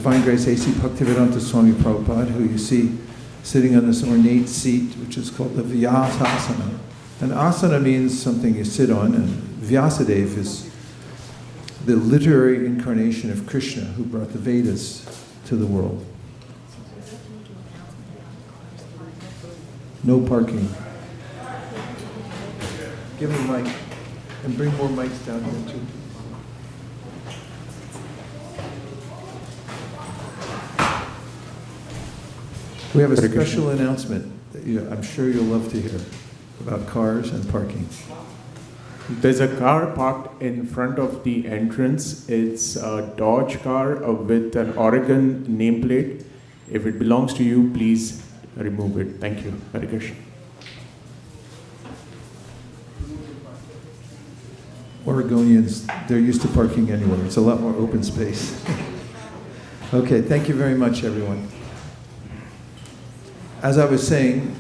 Divine Grace A.C. Bhaktivedanta Swami Prabhupada, who you see sitting on this ornate seat, which is called the Vyasasana. And asana means something you sit on, and Vyasadeva is the literary incarnation of Krishna, who brought the Vedas to the world. No parking. Give him a mic, and bring more mics down here too. We have a special announcement that I'm sure you'll love to hear about cars and parking. There's a car parked in front of the entrance. It's a Dodge car with an Oregon nameplate. If it belongs to you, please remove it. Thank you. Hare Krishna. Oregonians, they're used to parking anywhere. It's a lot more open space. Okay, thank you very much, everyone. As I was saying,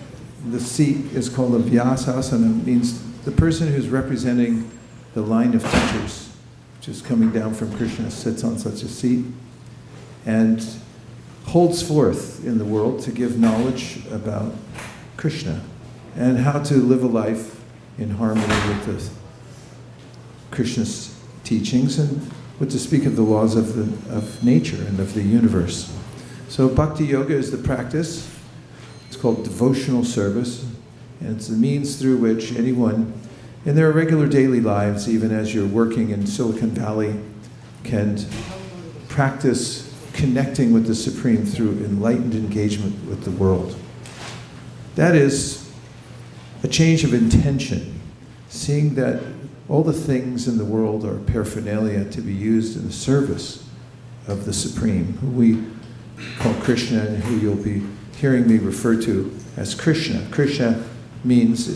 the seat is called a Vyasasana. It means the person who's representing the line of teachers, which is coming down from Krishna, sits on such a seat and holds forth in the world to give knowledge about Krishna and how to live a life in harmony with Krishna's teachings and what to speak of the laws of nature and of the universe. So Bhakti Yoga is the practice. It's called devotional service, and it's the means through which anyone in their regular daily lives, even as you're working in Silicon Valley, can practice connecting with the Supreme through enlightened engagement with the world. That is a change of intention, seeing that all the things in the world are paraphernalia to be used in the service of the Supreme, who we call Krishna and who you'll be hearing me refer to as Krishna. Krishna means,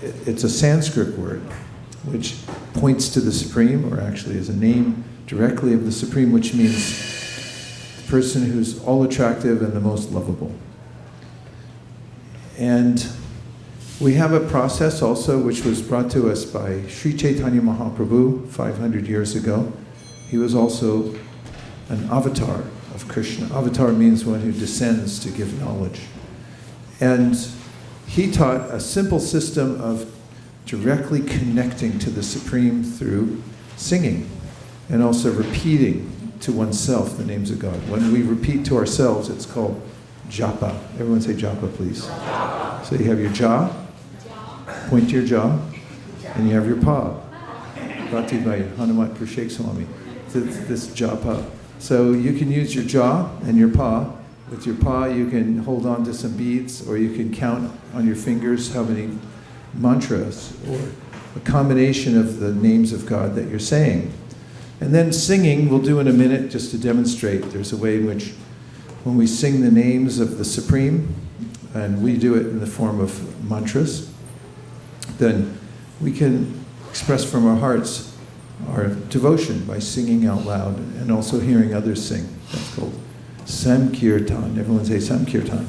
it's a Sanskrit word, which points to the Supreme, or actually is a name directly of the Supreme, which means the person who's all attractive and the most lovable. And we have a process also which was brought to us by Sri Chaitanya Mahaprabhu 500 years ago. He was also an avatar of Krishna. Avatar means one who descends to give knowledge. And he taught a simple system of directly connecting to the Supreme through singing and also repeating to oneself the names of God. When we repeat to ourselves, it's called japa. Everyone say japa, please. Japa. So you have your jaw, point to your jaw, and you have your paw. Brought to you by Hanumat Prashek Swami. This japa. So you can use your jaw and your paw. With your paw, you can hold on to some beads, or you can count on your fingers how many mantras, or a combination of the names of God that you're saying. And then singing, we'll do in a minute just to demonstrate. There's a way in which when we sing the names of the Supreme, and we do it in the form of mantras, then we can express from our hearts our devotion by singing out loud and also hearing others sing. That's called Samkirtan. Everyone say Samkirtan.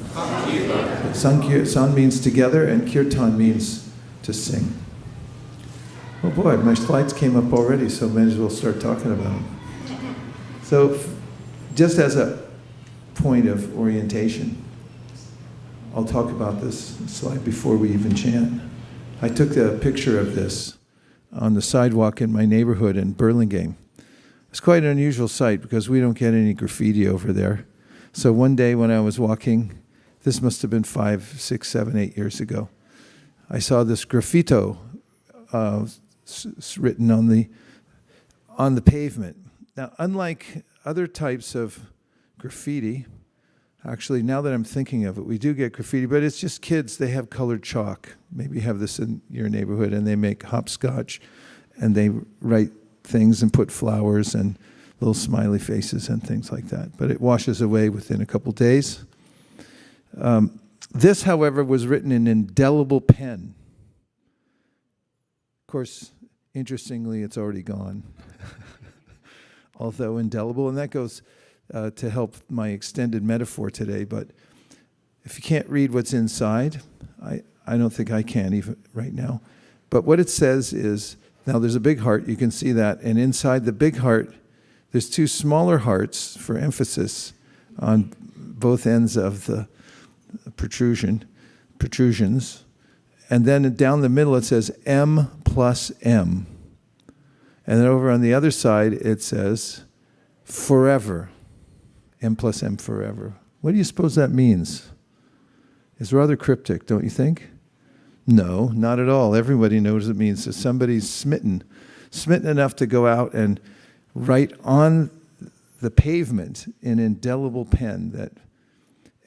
San means together, and Kirtan means to sing. Oh boy, my slides came up already, so may as well start talking about them. So, just as a point of orientation, I'll talk about this slide before we even chant. I took a picture of this on the sidewalk in my neighborhood in Burlingame. It's quite an unusual sight because we don't get any graffiti over there. So one day when I was walking, this must have been 5, 6, 7, 8 years ago, I saw this graffito written on the pavement. Now, unlike other types of graffiti, actually, now that I'm thinking of it, we do get graffiti, but it's just kids. They have colored chalk. Maybe you have this in your neighborhood, and they make hopscotch, and they write things and put flowers and little smiley faces and things like that. But it washes away within a couple days. This, however, was written in indelible pen. Of course, interestingly, it's already gone, although indelible, and that goes to help my extended metaphor today. But if you can't read what's inside, I don't think I can even right now. But what it says is, now there's a big heart, you can see that, and inside the big heart, there's two smaller hearts for emphasis, on both ends of the protrusions. And then down the middle it says M plus M. And then over on the other side it says forever. M plus M forever. What do you suppose that means? It's rather cryptic, don't you think? No, not at all. Everybody knows it means that somebody's smitten enough to go out and write on the pavement in indelible pen that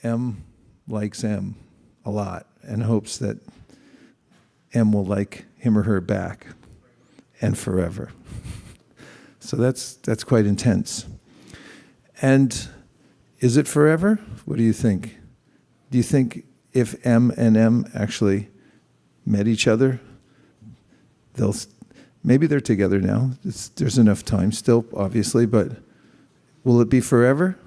M likes M a lot and hopes that M will like him or her back and forever. So that's quite intense. And is it forever? What do you think? Do you think if M and M actually met each other, maybe they're together now. There's enough time still, obviously, but will it be forever?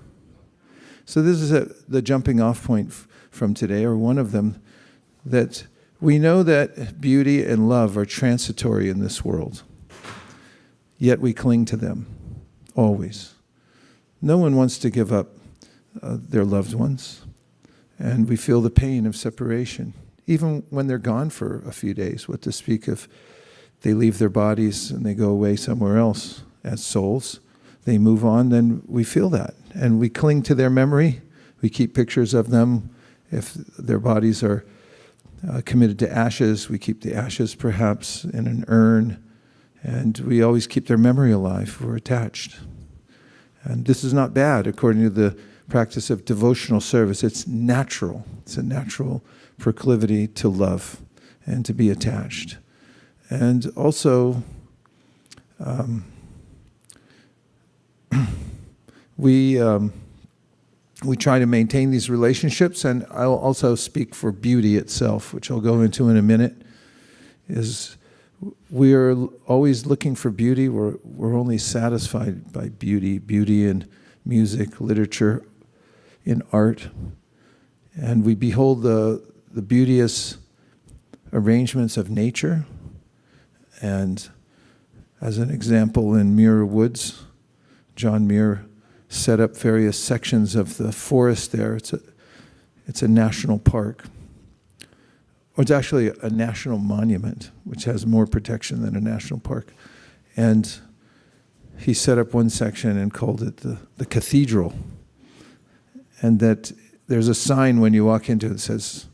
So this is the jumping off point from today, or one of them, that we know that beauty and love are transitory in this world, yet we cling to them, always. No one wants to give up their loved ones, and we feel the pain of separation, even when they're gone for a few days. What to speak of they leave their bodies and they go away somewhere else as souls. They move on, then we feel that. And we cling to their memory. We keep pictures of them. If their bodies are committed to ashes, we keep the ashes perhaps in an urn. And we always keep their memory alive. We're attached. And this is not bad according to the practice of devotional service. It's natural. It's a natural proclivity to love and to be attached. And also, we try to maintain these relationships, and I'll also speak for beauty itself, which I'll go into in a minute. Is we are always looking for beauty. We're only satisfied by beauty in music, literature, in art, and we behold the beauteous arrangements of nature. And as an example, in Muir Woods, John Muir set up various sections of the forest there. It's a national park. Or it's actually a national monument, which has more protection than a national park. And he set up one section and called it the cathedral. And that there's a sign when you walk into it that says,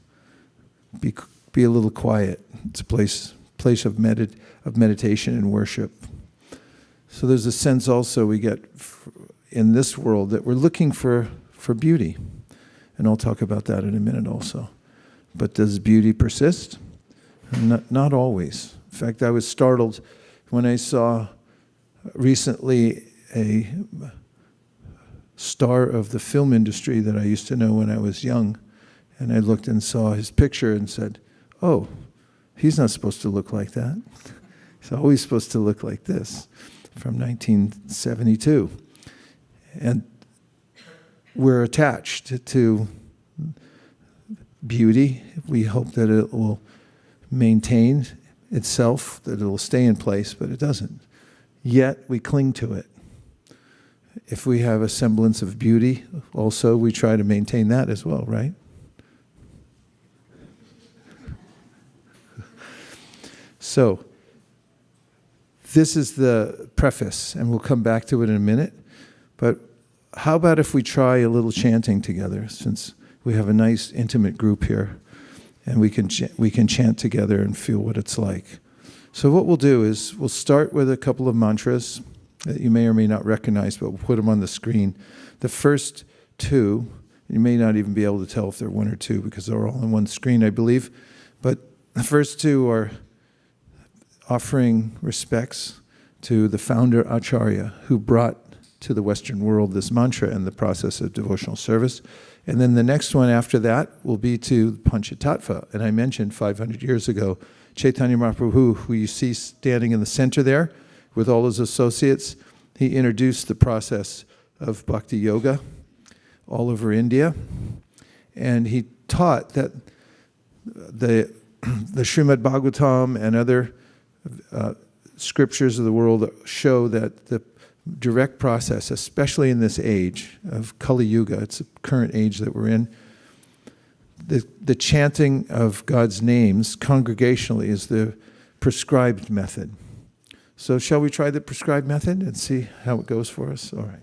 be a little quiet. It's a place of meditation and worship. So there's a sense also we get in this world that we're looking for beauty. And I'll talk about that in a minute also. But does beauty persist? Not always. In fact, I was startled when I saw recently a star of the film industry that I used to know when I was young. And I looked and saw his picture and said, oh, he's not supposed to look like that. He's always supposed to look like this, from 1972. And we're attached to beauty. We hope that it will maintain itself, that it will stay in place, but it doesn't. Yet we cling to it. If we have a semblance of beauty, also we try to maintain that as well, right? So, this is the preface, and we'll come back to it in a minute. But how about if we try a little chanting together, since we have a nice intimate group here, and we can chant together and feel what it's like. So what we'll do is we'll start with a couple of mantras that you may or may not recognize, but we'll put them on the screen. The first two, you may not even be able to tell if they're one or two because they're all on one screen, I believe. But the first two are offering respects to the founder Acharya, who brought to the Western world this mantra in the process of devotional service. And then the next one after that will be to Panchatattva. And I mentioned 500 years ago, Chaitanya Mahaprabhu, who you see standing in the center there with all his associates, he introduced the process of bhakti yoga all over India. And he taught that the Srimad Bhagavatam and other scriptures of the world show that the direct process, especially in this age of Kali Yuga. It's the current age that we're in. The chanting of God's names congregationally is the prescribed method. So shall we try the prescribed method and see how it goes for us? All right.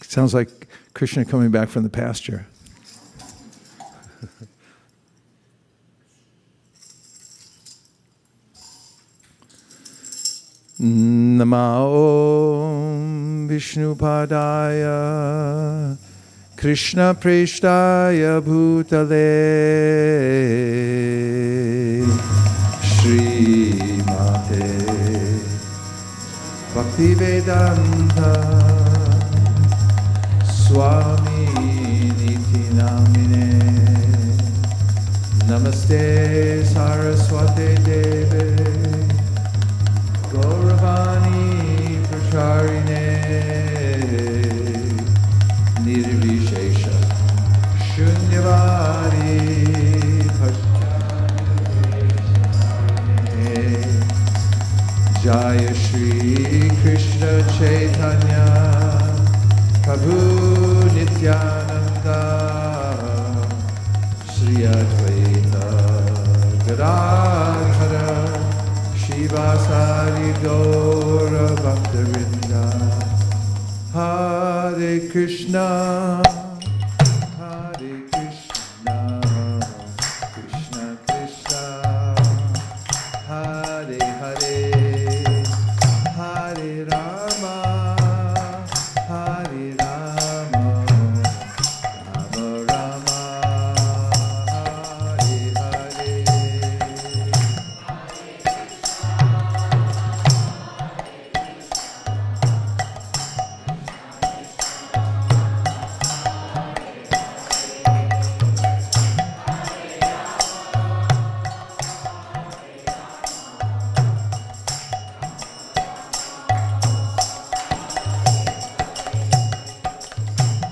Sounds like Krishna coming back from the pasture. Namo Vishnupadaya Krishna Preshtaya Bhutale Shri Mate Bhakti Vedanta Swami Niti Namine Namaste Saraswate Deve Gauravani Pracharine Nirvishesha Shunyavadi Pacharine Jaya Shri Krishna Chaitanya Prabhu Nityananda Sri Advaita Gadadhara Shivasari Gaura Bhaktavinda Hare Krishna Hare Krishna Krishna Krishna Hare Hare Hare Rama Hare Rama Rama Rama Hare Hare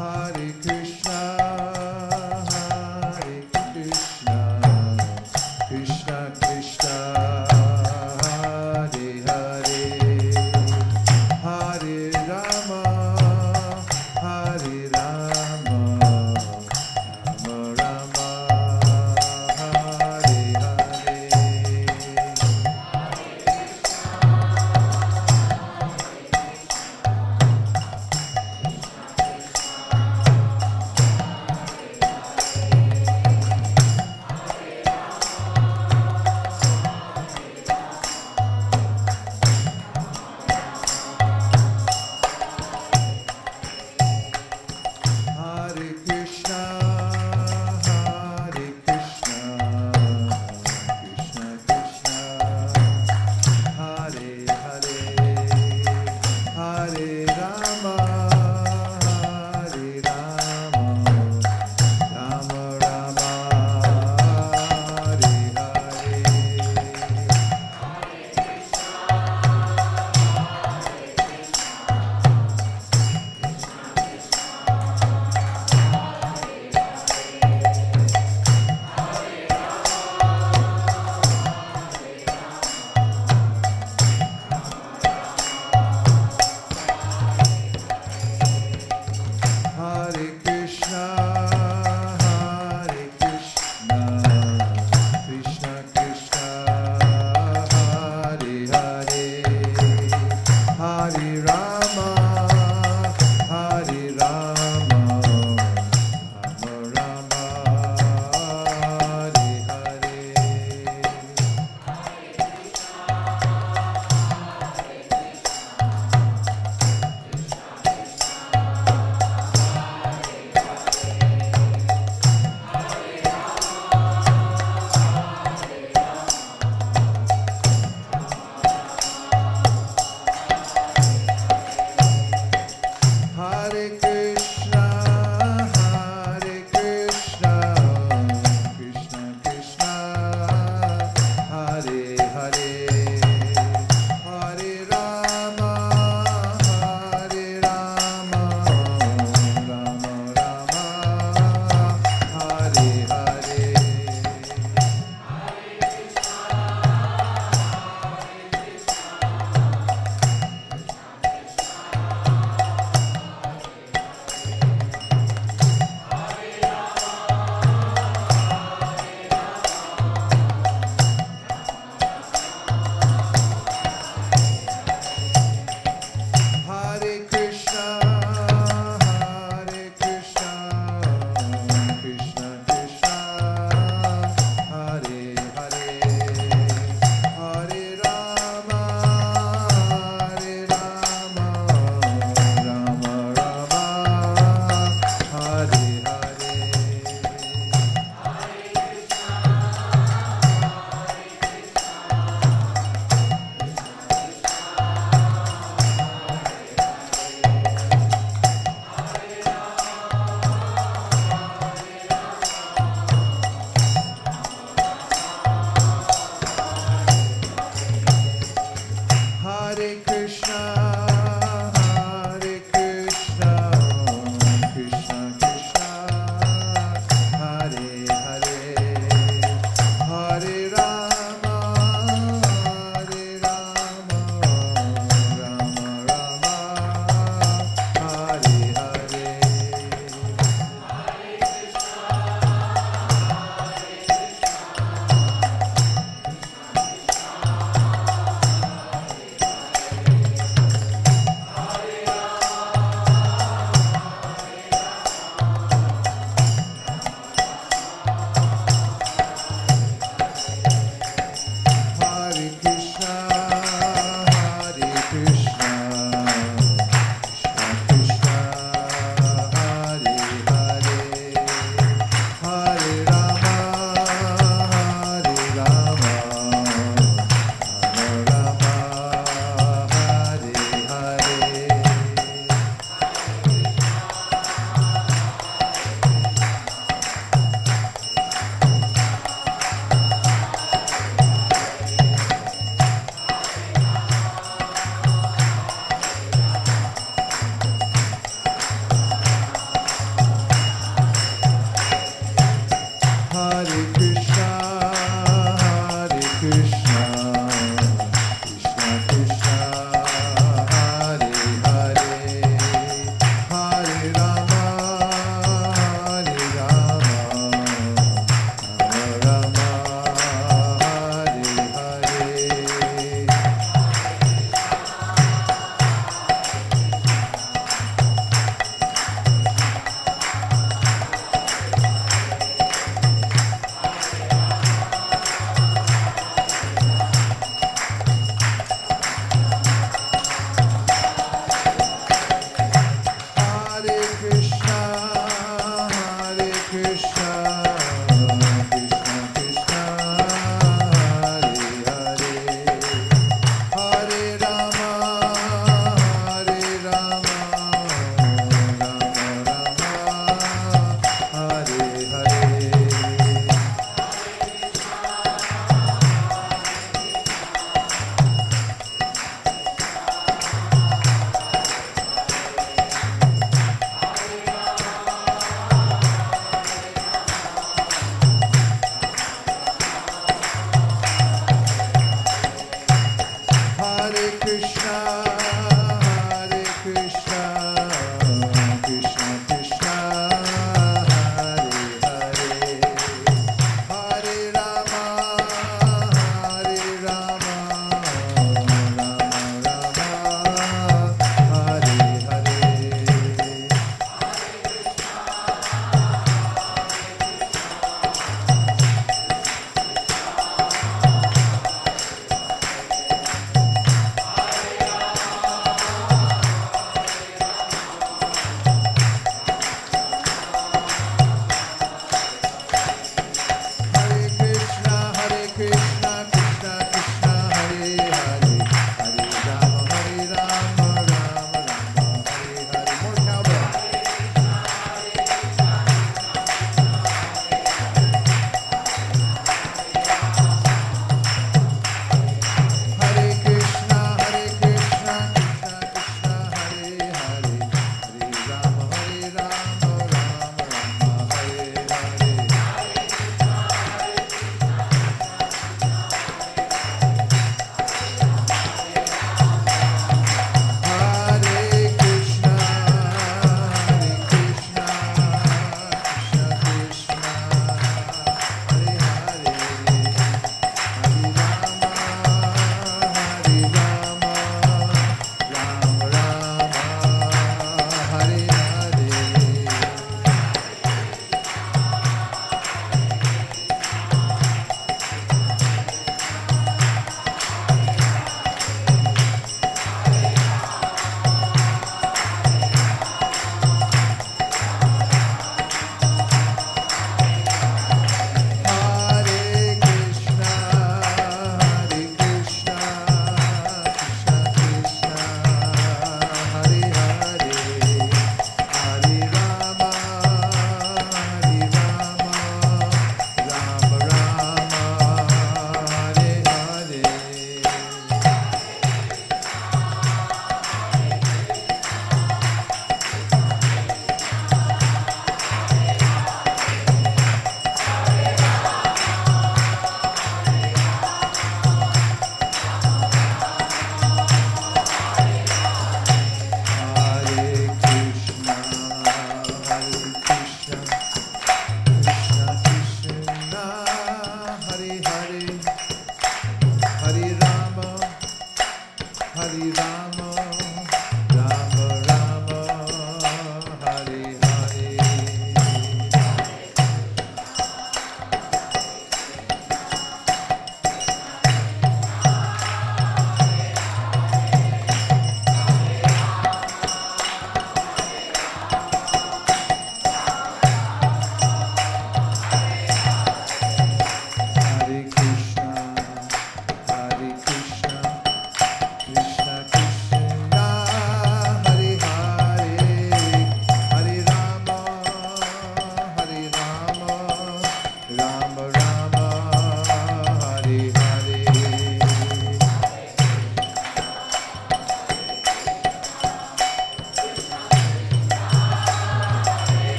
Hare Krishna, Hare Krishna, Krishna Krishna, Hare Hare, Hare Rama, Hare Rama, Rama Rama, Hare Hare.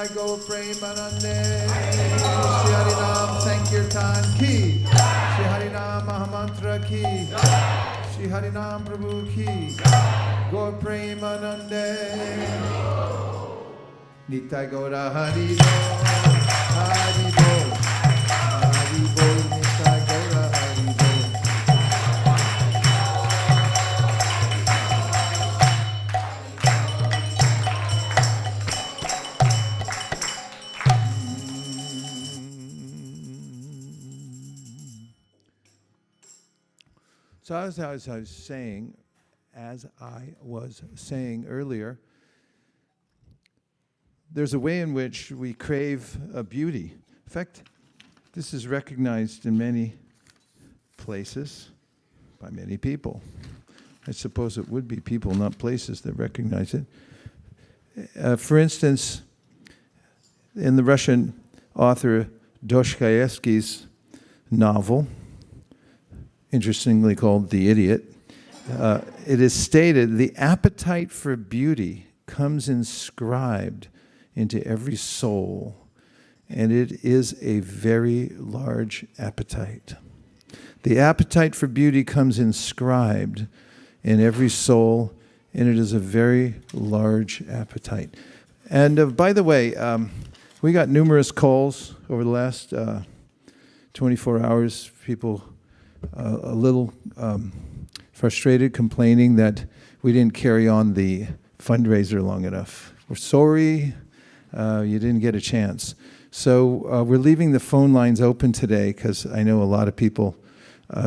Nitai Go Premanande, Shri Harinam Sankirtan Ki, Shri Harinam Mahamantra Ki, Shri Harinam Prabhu Ki, Go Premanande, Nitai Gora Hari Bo, Hari Bo, Hari Bo, Nitai Gora Hari Bo. So as I was saying earlier, there's a way in which we crave a beauty. In fact, this is recognized in many places by many people. I suppose it would be people, not places, that recognize it. For instance, in the Russian author Dostoevsky's novel, interestingly called The Idiot, it is stated, the appetite for beauty comes inscribed into every soul, and it is a very large appetite. The appetite for beauty comes inscribed in every soul, and it is a very large appetite. And by the way, we got numerous calls over the last 24 hours, people a little frustrated, complaining that we didn't carry on the fundraiser long enough. We're sorry, you didn't get a chance. So we're leaving the phone lines open today because I know a lot of people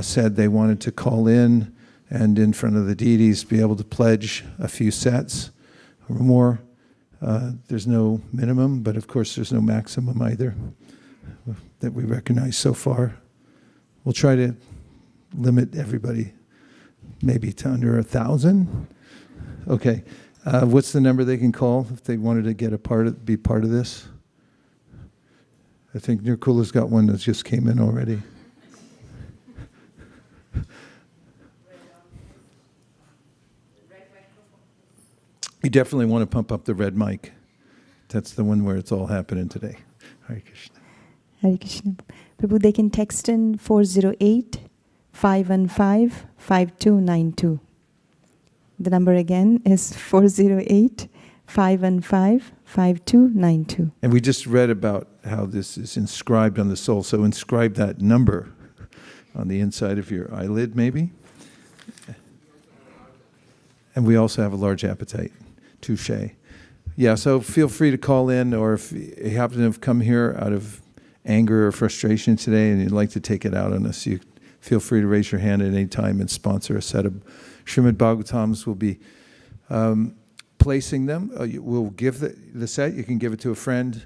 said they wanted to call in and in front of the deities be able to pledge a few sets or more. There's no minimum, but of course there's no maximum either that we recognize so far. We'll try to limit everybody maybe to under 1,000. Okay, what's the number they can call if they wanted to get be part of this? I think Nirkula's got one that just came in already. You definitely want to pump up the red mic. That's the one where it's all happening today. Hare Krishna. Hare Krishna. Prabhu, they can text in 408-515-5292. The number again is 408-515-5292. And we just read about how this is inscribed on the soul. So inscribe that number on the inside of your eyelid, maybe. And we also have a large appetite. Touche. Yeah, so feel free to call in, or if you happen to have come here out of anger or frustration today and you'd like to take it out on us, you feel free to raise your hand at any time and sponsor a set of Srimad Bhagavatams. We'll be placing them. We'll give the set. You can give it to a friend.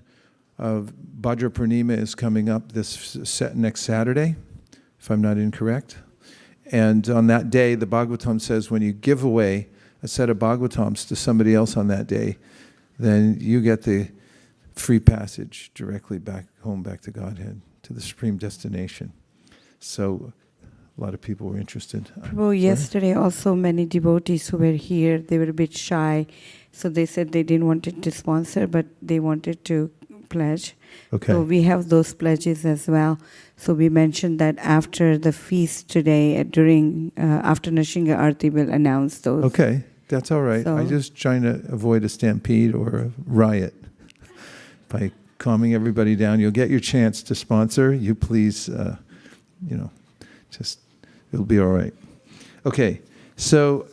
Bhadra Purnima is coming up this next Saturday, if I'm not incorrect. And on that day, the Bhagavatam says when you give away a set of Bhagavatams to somebody else on that day, then you get the free passage directly back home, back to Godhead, to the supreme destination. So a lot of people were interested. Prabhu, yesterday also many devotees who were here, they were a bit shy, so they said they didn't want it to sponsor, but they wanted to pledge. Okay. So we have those pledges as well. So we mentioned that after the feast today, after Nashinga Arti, we'll announce those. Okay, that's all right. So, I'm just trying to avoid a stampede or a riot by calming everybody down. You'll get your chance to sponsor. You please, just, it'll be all right. Okay, so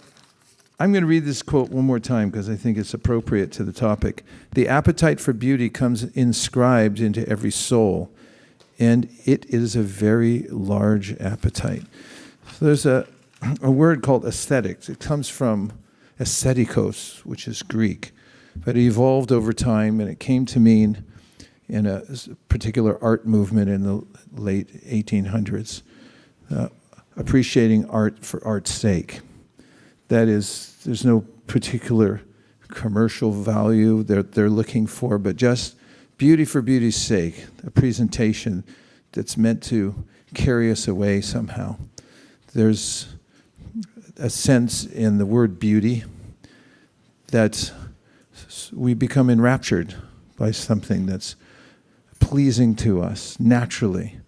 I'm going to read this quote one more time because I think it's appropriate to the topic. The appetite for beauty comes inscribed into every soul, and it is a very large appetite. So there's a word called aesthetics. It comes from aesthetikos, which is Greek, but it evolved over time, and it came to mean in a particular art movement in the late 1800s, appreciating art for art's sake. That is, there's no particular commercial value they're looking for, but just beauty for beauty's sake, a presentation that's meant to carry us away somehow. There's a sense in the word beauty that we become enraptured by something that's pleasing to us naturally.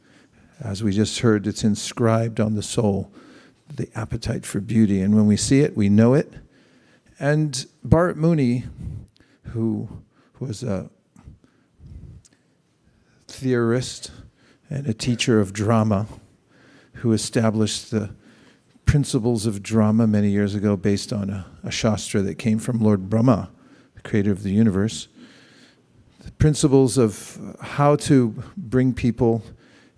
As we just heard, it's inscribed on the soul, the appetite for beauty. And when we see it, we know it. And Bharat Muni, who was a theorist and a teacher of drama, who established the principles of drama many years ago based on a shastra that came from Lord Brahma, the creator of the universe. The principles of how to bring people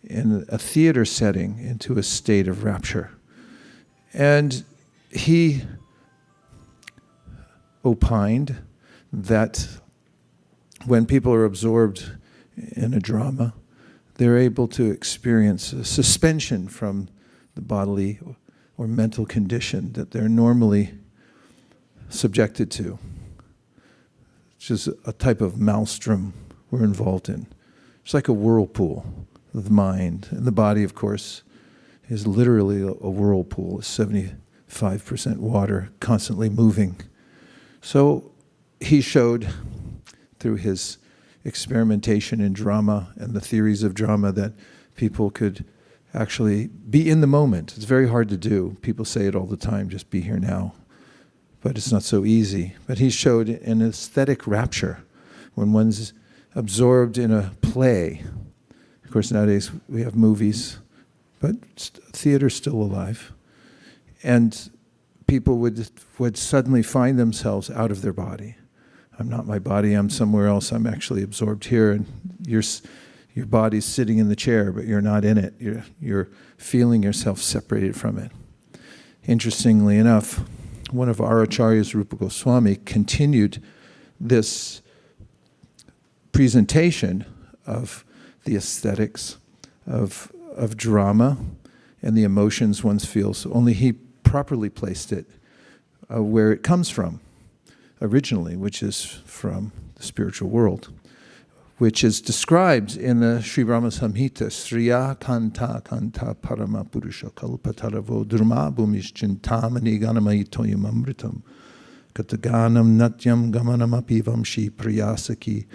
in a theater setting into a state of rapture. And he opined that when people are absorbed in a drama, they're able to experience a suspension from the bodily or mental condition that they're normally subjected to, which is a type of maelstrom we're involved in. It's like a whirlpool of the mind. And the body, of course, is literally a whirlpool. It's 75% water, constantly moving. So he showed through his experimentation in drama and the theories of drama that people could actually be in the moment. It's very hard to do. People say it all the time, just be here now. But it's not so easy. But he showed an aesthetic rapture when one's absorbed in a play. Of course, nowadays we have movies, but theater's still alive. And people would suddenly find themselves out of their body. I'm not my body, I'm somewhere else, I'm actually absorbed here, and your body's sitting in the chair, but you're not in it. You're feeling yourself separated from it. Interestingly enough, one of our acharyas, Rupa Goswami, continued this presentation of the aesthetics of drama and the emotions one feels, only he properly placed it where it comes from originally, which is from the spiritual world, which is described in the Sri Brahma Samhita, Sriya Kanta Kanta Parama Purusha Kalpataravo Durma Bhumischintamani Ganamai Toyam Amritam Kataganam Natyam Gamanam Apivam Shi Priyasaki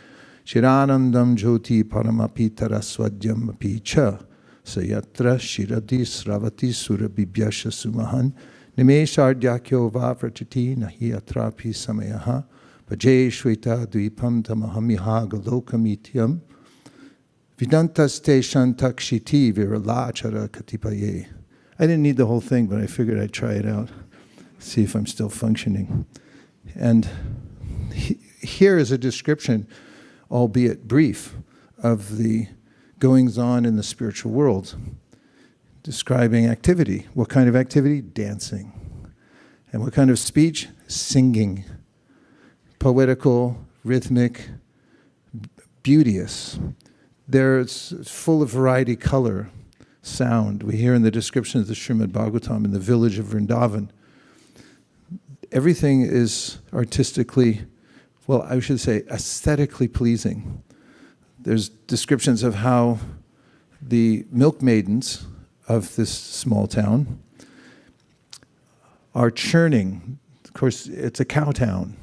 Shiranandam Jyoti Paramapi Taraswadyam Api Cha Sayatra Shiradi Sravati Surabibhyasha Sumahan Nimeshardhyakyo Vavratuti Nahi Atrapi Samayaha Vajay Shweta Dvipam Tamahamiha Galokamityam Vidantas Te Shantakshiti Viralachara Katipaye. I didn't need the whole thing, but I figured I'd try it out, see if I'm still functioning. And here is a description, albeit brief, of the goings-on in the spiritual world, describing activity. What kind of activity? Dancing. And what kind of speech? Singing. Poetical, rhythmic, beauteous. There's full of variety, color, sound. We hear in the description of the Srimad Bhagavatam in the village of Vrindavan. Everything is artistically, well, I should say aesthetically pleasing. There's descriptions of how the milkmaidens of this small town are churning. Of course, it's a cow town,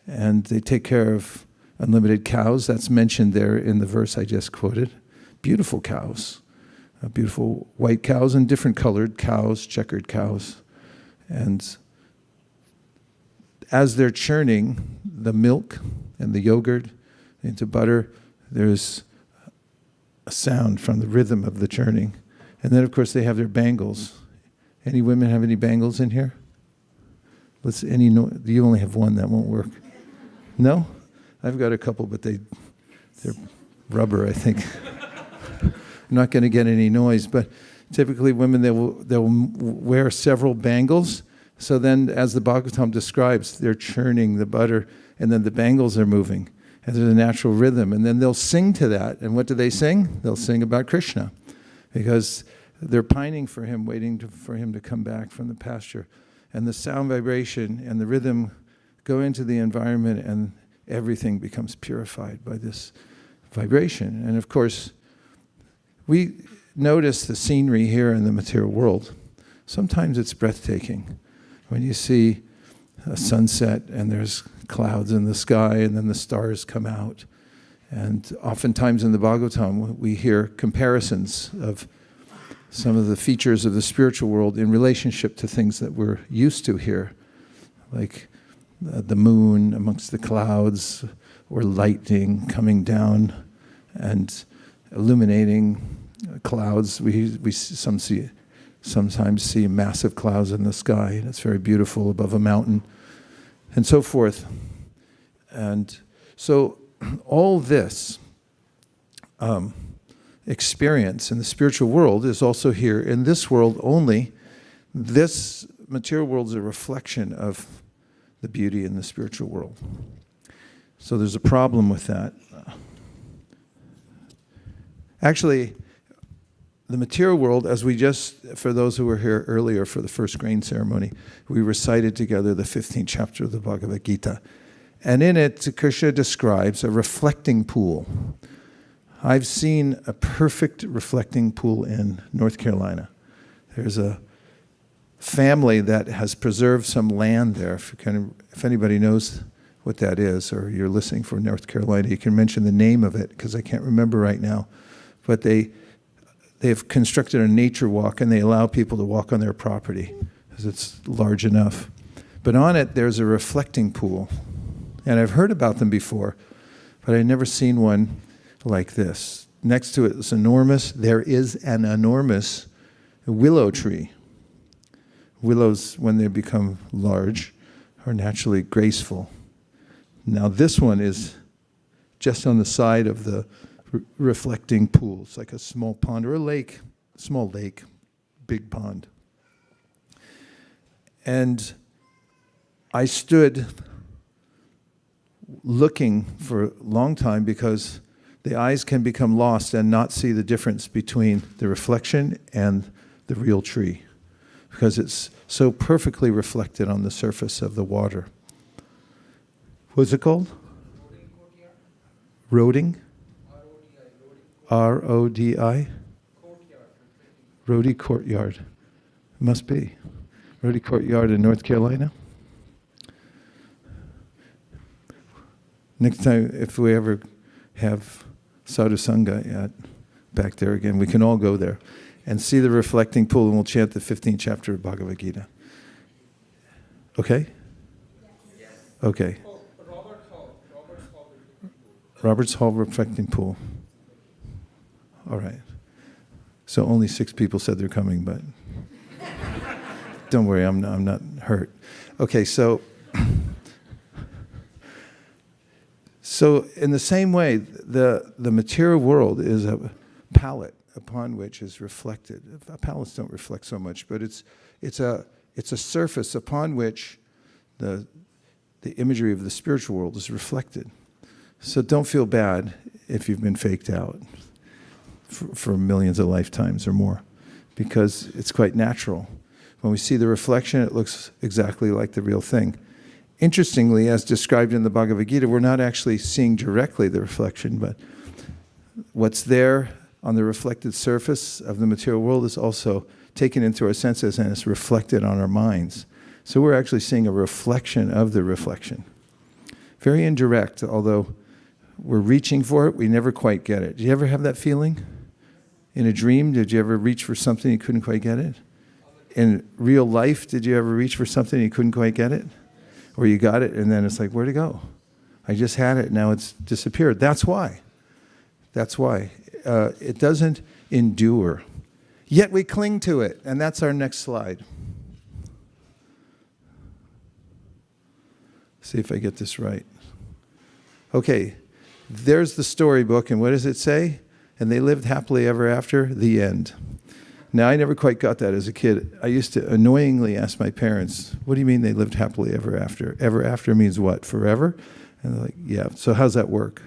and they take care of unlimited cows. That's mentioned there in the verse I just quoted. Beautiful cows, beautiful white cows and different colored cows, checkered cows. And as they're churning the milk and the yogurt into butter, there's a sound from the rhythm of the churning. And then, of course, they have their bangles. Any women have any bangles in here? You only have one, that won't work. No? I've got a couple, but they're rubber, I think. I'm not going to get any noise, but typically women, they'll wear several bangles. So then, as the Bhagavatam describes, they're churning the butter, and then the bangles are moving. And there's a natural rhythm. And then they'll sing to that. And what do they sing? They'll sing about Krishna, because they're pining for him, waiting for him to come back from the pasture. And the sound vibration and the rhythm go into the environment, and everything becomes purified by this vibration. And of course, we notice the scenery here in the material world. Sometimes it's breathtaking. When you see a sunset and there's clouds in the sky and then the stars come out, And oftentimes in the Bhagavatam, we hear comparisons of some of the features of the spiritual world in relationship to things that we're used to here, like the moon amongst the clouds, or lightning coming down and illuminating clouds. We sometimes see massive clouds in the sky, and it's very beautiful above a mountain, and so forth. And so all this experience in the spiritual world is also here in this world only. This material world is a reflection of the beauty in the spiritual world. So there's a problem with that. Actually, the material world, as we just, for those who were here earlier for the first grain ceremony, we recited together the 15th chapter of the Bhagavad Gita. And in it, Krishna describes a reflecting pool. I've seen a perfect reflecting pool in North Carolina. There's a family that has preserved some land there. If anybody knows what that is, or you're listening for North Carolina, you can mention the name of it, because I can't remember right now. But they have constructed a nature walk, and they allow people to walk on their property, because it's large enough. But on it, there's a reflecting pool. And I've heard about them before, but I've never seen one like this. Next to it is enormous. There is an enormous willow tree. Willows, when they become large, are naturally graceful. Now this one is just on the side of the reflecting pool. It's like a small pond or a lake, small lake, big pond. And I stood looking for a long time, because the eyes can become lost and not see the difference between the reflection and the real tree, because it's so perfectly reflected on the surface of the water. What's it called? Roding? R-O-D-I? Rodi Courtyard. Must be. Rodi Courtyard in North Carolina. Next time, if we ever have Sadhu Sangha back there again, we can all go there and see the reflecting pool, and we'll chant the 15th chapter of Bhagavad Gita. Okay? Yes. Okay. Oh, Robert's Hall reflecting pool. All right. So only 6 people said they're coming, but don't worry, I'm not hurt. Okay, so in the same way, the material world is a palette upon which is reflected. Palettes don't reflect so much, but it's a surface upon which the imagery of the spiritual world is reflected. So don't feel bad if you've been faked out for millions of lifetimes or more, because it's quite natural. When we see the reflection, it looks exactly like the real thing. Interestingly, as described in the Bhagavad Gita, we're not actually seeing directly the reflection, but what's there on the reflected surface of the material world is also taken into our senses, and it's reflected on our minds. So we're actually seeing a reflection of the reflection. Very indirect, although we're reaching for it, we never quite get it. Did you ever have that feeling? In a dream, did you ever reach for something, you couldn't quite get it? In real life, did you ever reach for something, you couldn't quite get it? Or you got it, and then it's like, where'd it go? I just had it, now it's disappeared. That's why. That's why. It doesn't endure. Yet we cling to it, and that's our next slide. See if I get this right. Okay, there's the storybook, and what does it say? And they lived happily ever after, the end. Now, I never quite got that as a kid. I used to annoyingly ask my parents, what do you mean they lived happily ever after? Ever after means what, forever? And they're like, yeah, so how's that work?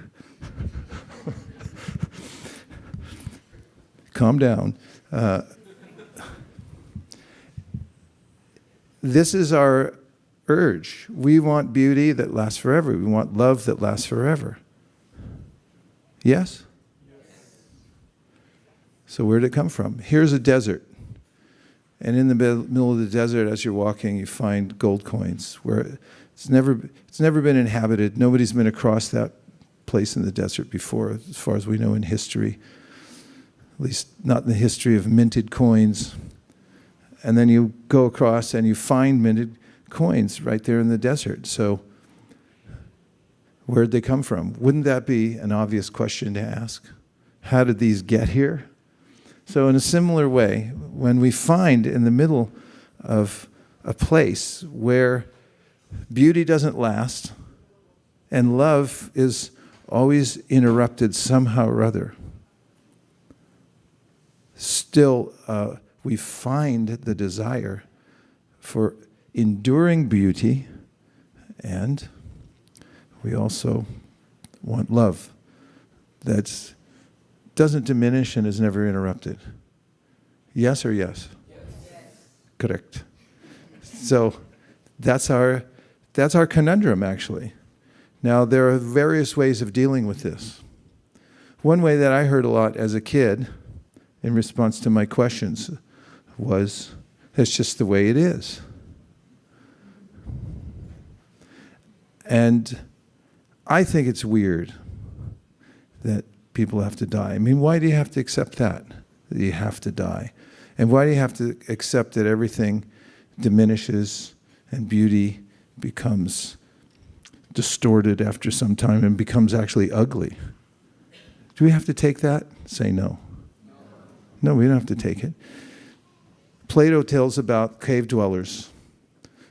Calm down. This is our urge. We want beauty that lasts forever. We want love that lasts forever. Yes? So where did it come from? Here's a desert. And in the middle of the desert, as you're walking, you find gold coins where it's never been inhabited. Nobody's been across that place in the desert before, as far as we know in history, at least not in the history of minted coins. And then you go across and you find minted coins right there in the desert. So where'd they come from? Wouldn't that be an obvious question to ask? How did these get here? So in a similar way, when we find in the middle of a place where beauty doesn't last and love is always interrupted somehow or other, still we find the desire for enduring beauty, and we also want love that doesn't diminish and is never interrupted. Yes or yes? Yes. Correct. So that's our conundrum, actually. Now, there are various ways of dealing with this. One way that I heard a lot as a kid in response to my questions was, it's just the way it is. And I think it's weird that people have to die. I mean, why do you have to accept that you have to die? And why do you have to accept that everything diminishes and beauty becomes distorted after some time and becomes actually ugly? Do we have to take that? Say no. No, we don't have to take it. Plato tells about cave dwellers.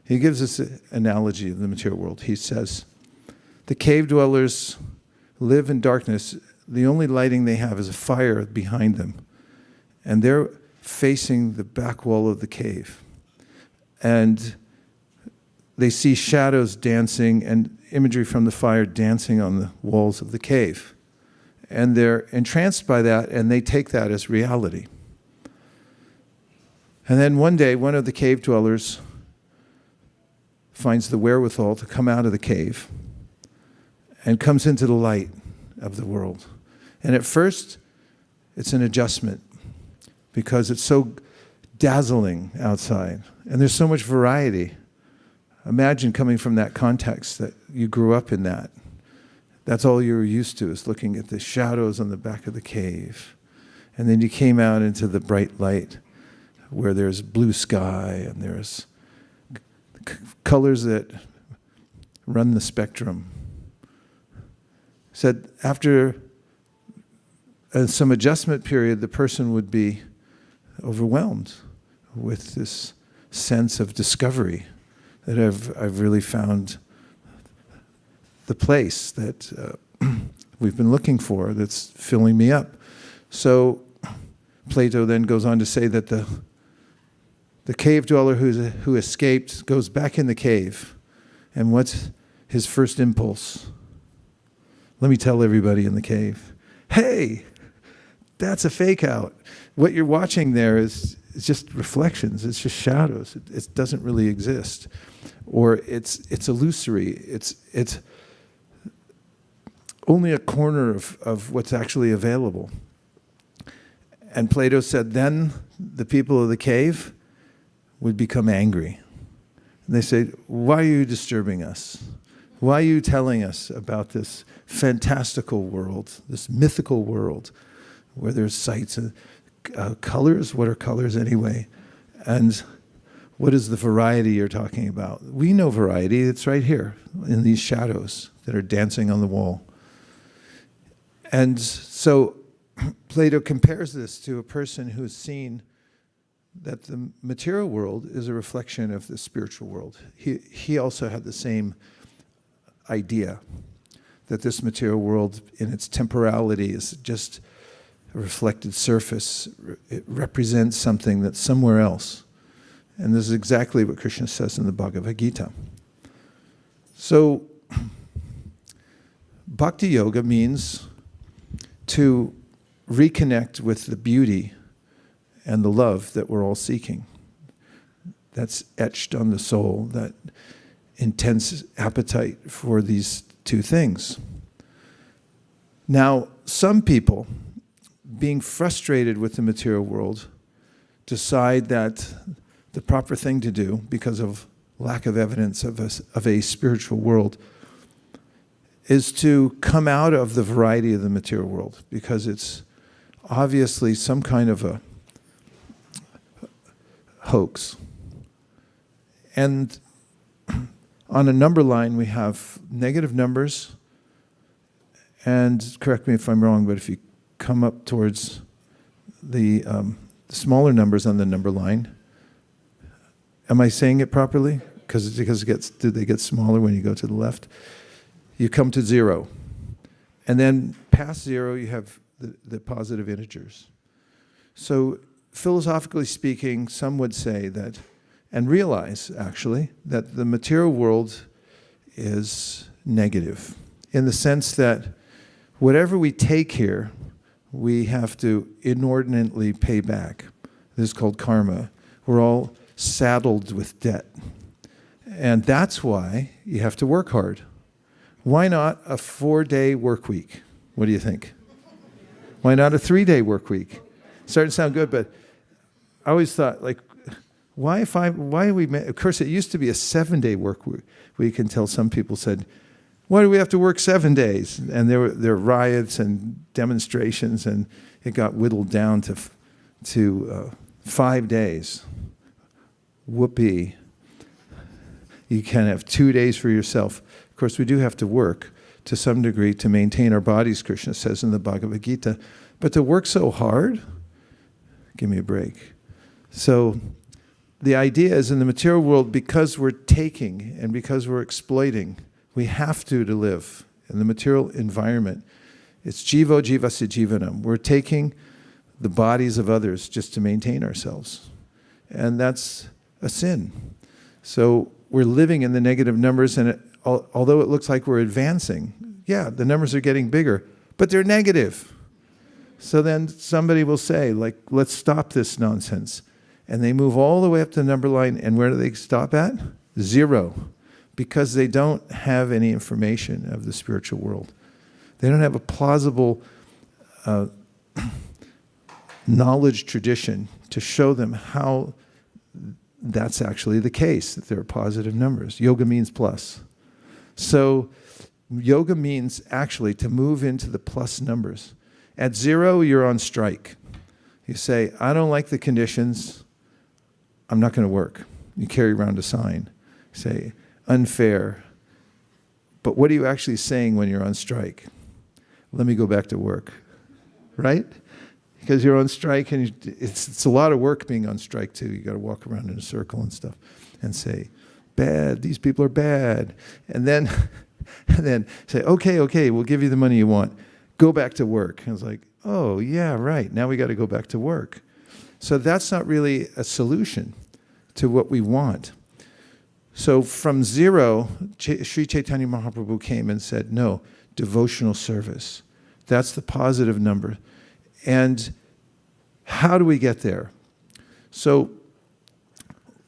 He gives us an analogy of the material world. He says, the cave dwellers live in darkness. The only lighting they have is a fire behind them. And they're facing the back wall of the cave. And they see shadows dancing and imagery from the fire dancing on the walls of the cave. And they're entranced by that, and they take that as reality. And then one day, one of the cave dwellers finds the wherewithal to come out of the cave and comes into the light of the world. And at first, it's an adjustment because it's so dazzling outside. And there's so much variety. Imagine coming from that context, that you grew up in that. That's all you were used to, is looking at the shadows on the back of the cave. And then you came out into the bright light where there's blue sky and there's colors that run the spectrum. Said after some adjustment period, the person would be overwhelmed with this sense of discovery that I've really found the place that we've been looking for that's filling me up. So Plato then goes on to say that the cave dweller who escaped goes back in the cave. And what's his first impulse? Let me tell everybody in the cave, hey, that's a fake out. What you're watching there is just reflections. It's just shadows. It doesn't really exist. Or it's illusory. It's only a corner of what's actually available. And Plato said then the people of the cave would become angry. And they say, why are you disturbing us? Why are you telling us about this fantastical world, this mythical world, where there's sights and colors? What are colors anyway? And what is the variety you're talking about? We know variety. It's right here in these shadows that are dancing on the wall. And so Plato compares this to a person who's seen that the material world is a reflection of the spiritual world. He also had the same idea that this material world in its temporality is just a reflected surface. It represents something that's somewhere else. And this is exactly what Krishna says in the Bhagavad Gita. So, bhakti yoga means to reconnect with the beauty and the love that we're all seeking. That's etched on the soul, that intense appetite for these two things. Now, some people, being frustrated with the material world, decide that the proper thing to do, because of lack of evidence of a spiritual world, is to come out of the variety of the material world, because it's obviously some kind of a hoax. And on a number line, we have negative numbers, and correct me if I'm wrong, but if you come up towards the smaller numbers on the number line, am I saying it properly? Because do they get smaller when you go to the left? You come to 0. And then past 0, you have the positive integers. So philosophically speaking, some would say that, and realize actually, that the material world is negative, in the sense that whatever we take here, we have to inordinately pay back. This is called karma. We're all saddled with debt. And that's why you have to work hard. Why not a 4-day work week? What do you think? Why not a 3-day work week? Starting to sound good, but I always thought, like, why are we, of course it used to be a 7-day work week until some people said, why do we have to work 7 days? And there were riots and demonstrations, and it got whittled down to 5 days. Whoopee. You can have 2 days for yourself. Of course, we do have to work to some degree to maintain our bodies, Krishna says in the Bhagavad Gita. But to work so hard, give me a break. So the idea is, in the material world, because we're taking and because we're exploiting, we have to live in the material environment. It's jivo jivasya jivanam. We're taking the bodies of others just to maintain ourselves. And that's a sin. So we're living in the negative numbers, and although it looks like we're advancing, yeah, the numbers are getting bigger, but they're negative. So then somebody will say, like, let's stop this nonsense. And they move all the way up to the number line, and where do they stop at? 0. Because they don't have any information of the spiritual world. They don't have a plausible knowledge tradition to show them how that's actually the case, that there are positive numbers. Yoga means plus. So yoga means actually to move into the plus numbers. At 0, you're on strike. You say, I don't like the conditions, I'm not going to work. You carry around a sign. You say, unfair. But what are you actually saying when you're on strike? Let me go back to work. Right? Because you're on strike, and it's a lot of work being on strike too. You got to walk around in a circle and stuff, and say, "Bad. These people are bad." And then say, "Okay, we'll give you the money you want. Go back to work." And it's like, "Oh yeah, right. Now we got to go back to work." So that's not really a solution to what we want. So from 0, Sri Chaitanya Mahaprabhu came and said, "No, devotional service. That's the positive number." And how do we get there? So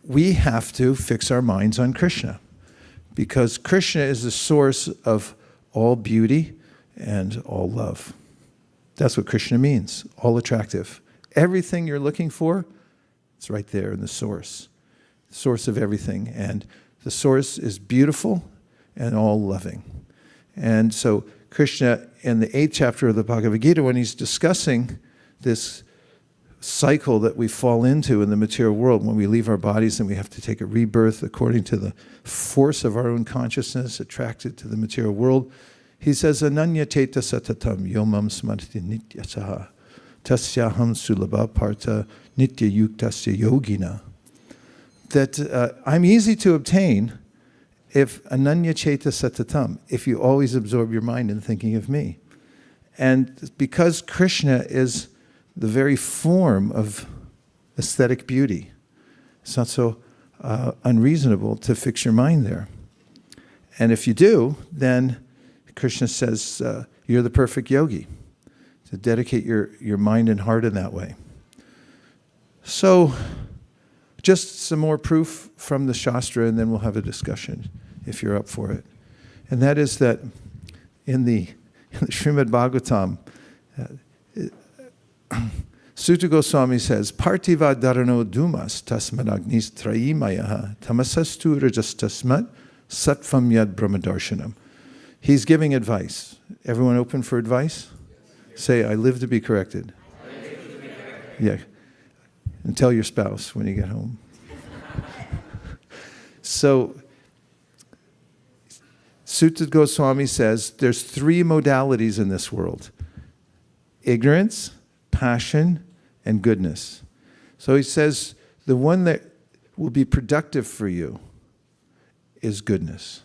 we have to fix our minds on Krishna, because Krishna is the source of all beauty and all love. That's what Krishna means, all attractive. Everything you're looking for, it's right there in the source of everything. And the source is beautiful and all loving. And so Krishna, in the 8th chapter of the Bhagavad Gita, when he's discussing this cycle that we fall into in the material world, when we leave our bodies and we have to take a rebirth according to the force of our own consciousness attracted to the material world, he says, Ananya cheta satatam yomam smarti nityasaha tasyaham sulabha parta nitya yuktasya yogina. That I'm easy to obtain if ananya cheta satatam, if you always absorb your mind in thinking of me. And because Krishna is the very form of aesthetic beauty, it's not so unreasonable to fix your mind there. And if you do, then Krishna says you're the perfect yogi, to dedicate your mind and heart in that way. So just some more proof from the Shastra, and then we'll have a discussion if you're up for it. And that is that in the Srimad Bhagavatam, Sutta Goswami says, Partiva dharano dumas tasmad agnis trayimayaha tamasastu rajastasmat sattvam yad brahmadarshanam. He's giving advice. Everyone open for advice? Say, I live to be corrected. Yeah. And tell your spouse when you get home. So, Sutta Goswami says there's 3 modalities in this world: ignorance, passion, and goodness. So he says the one that will be productive for you is goodness.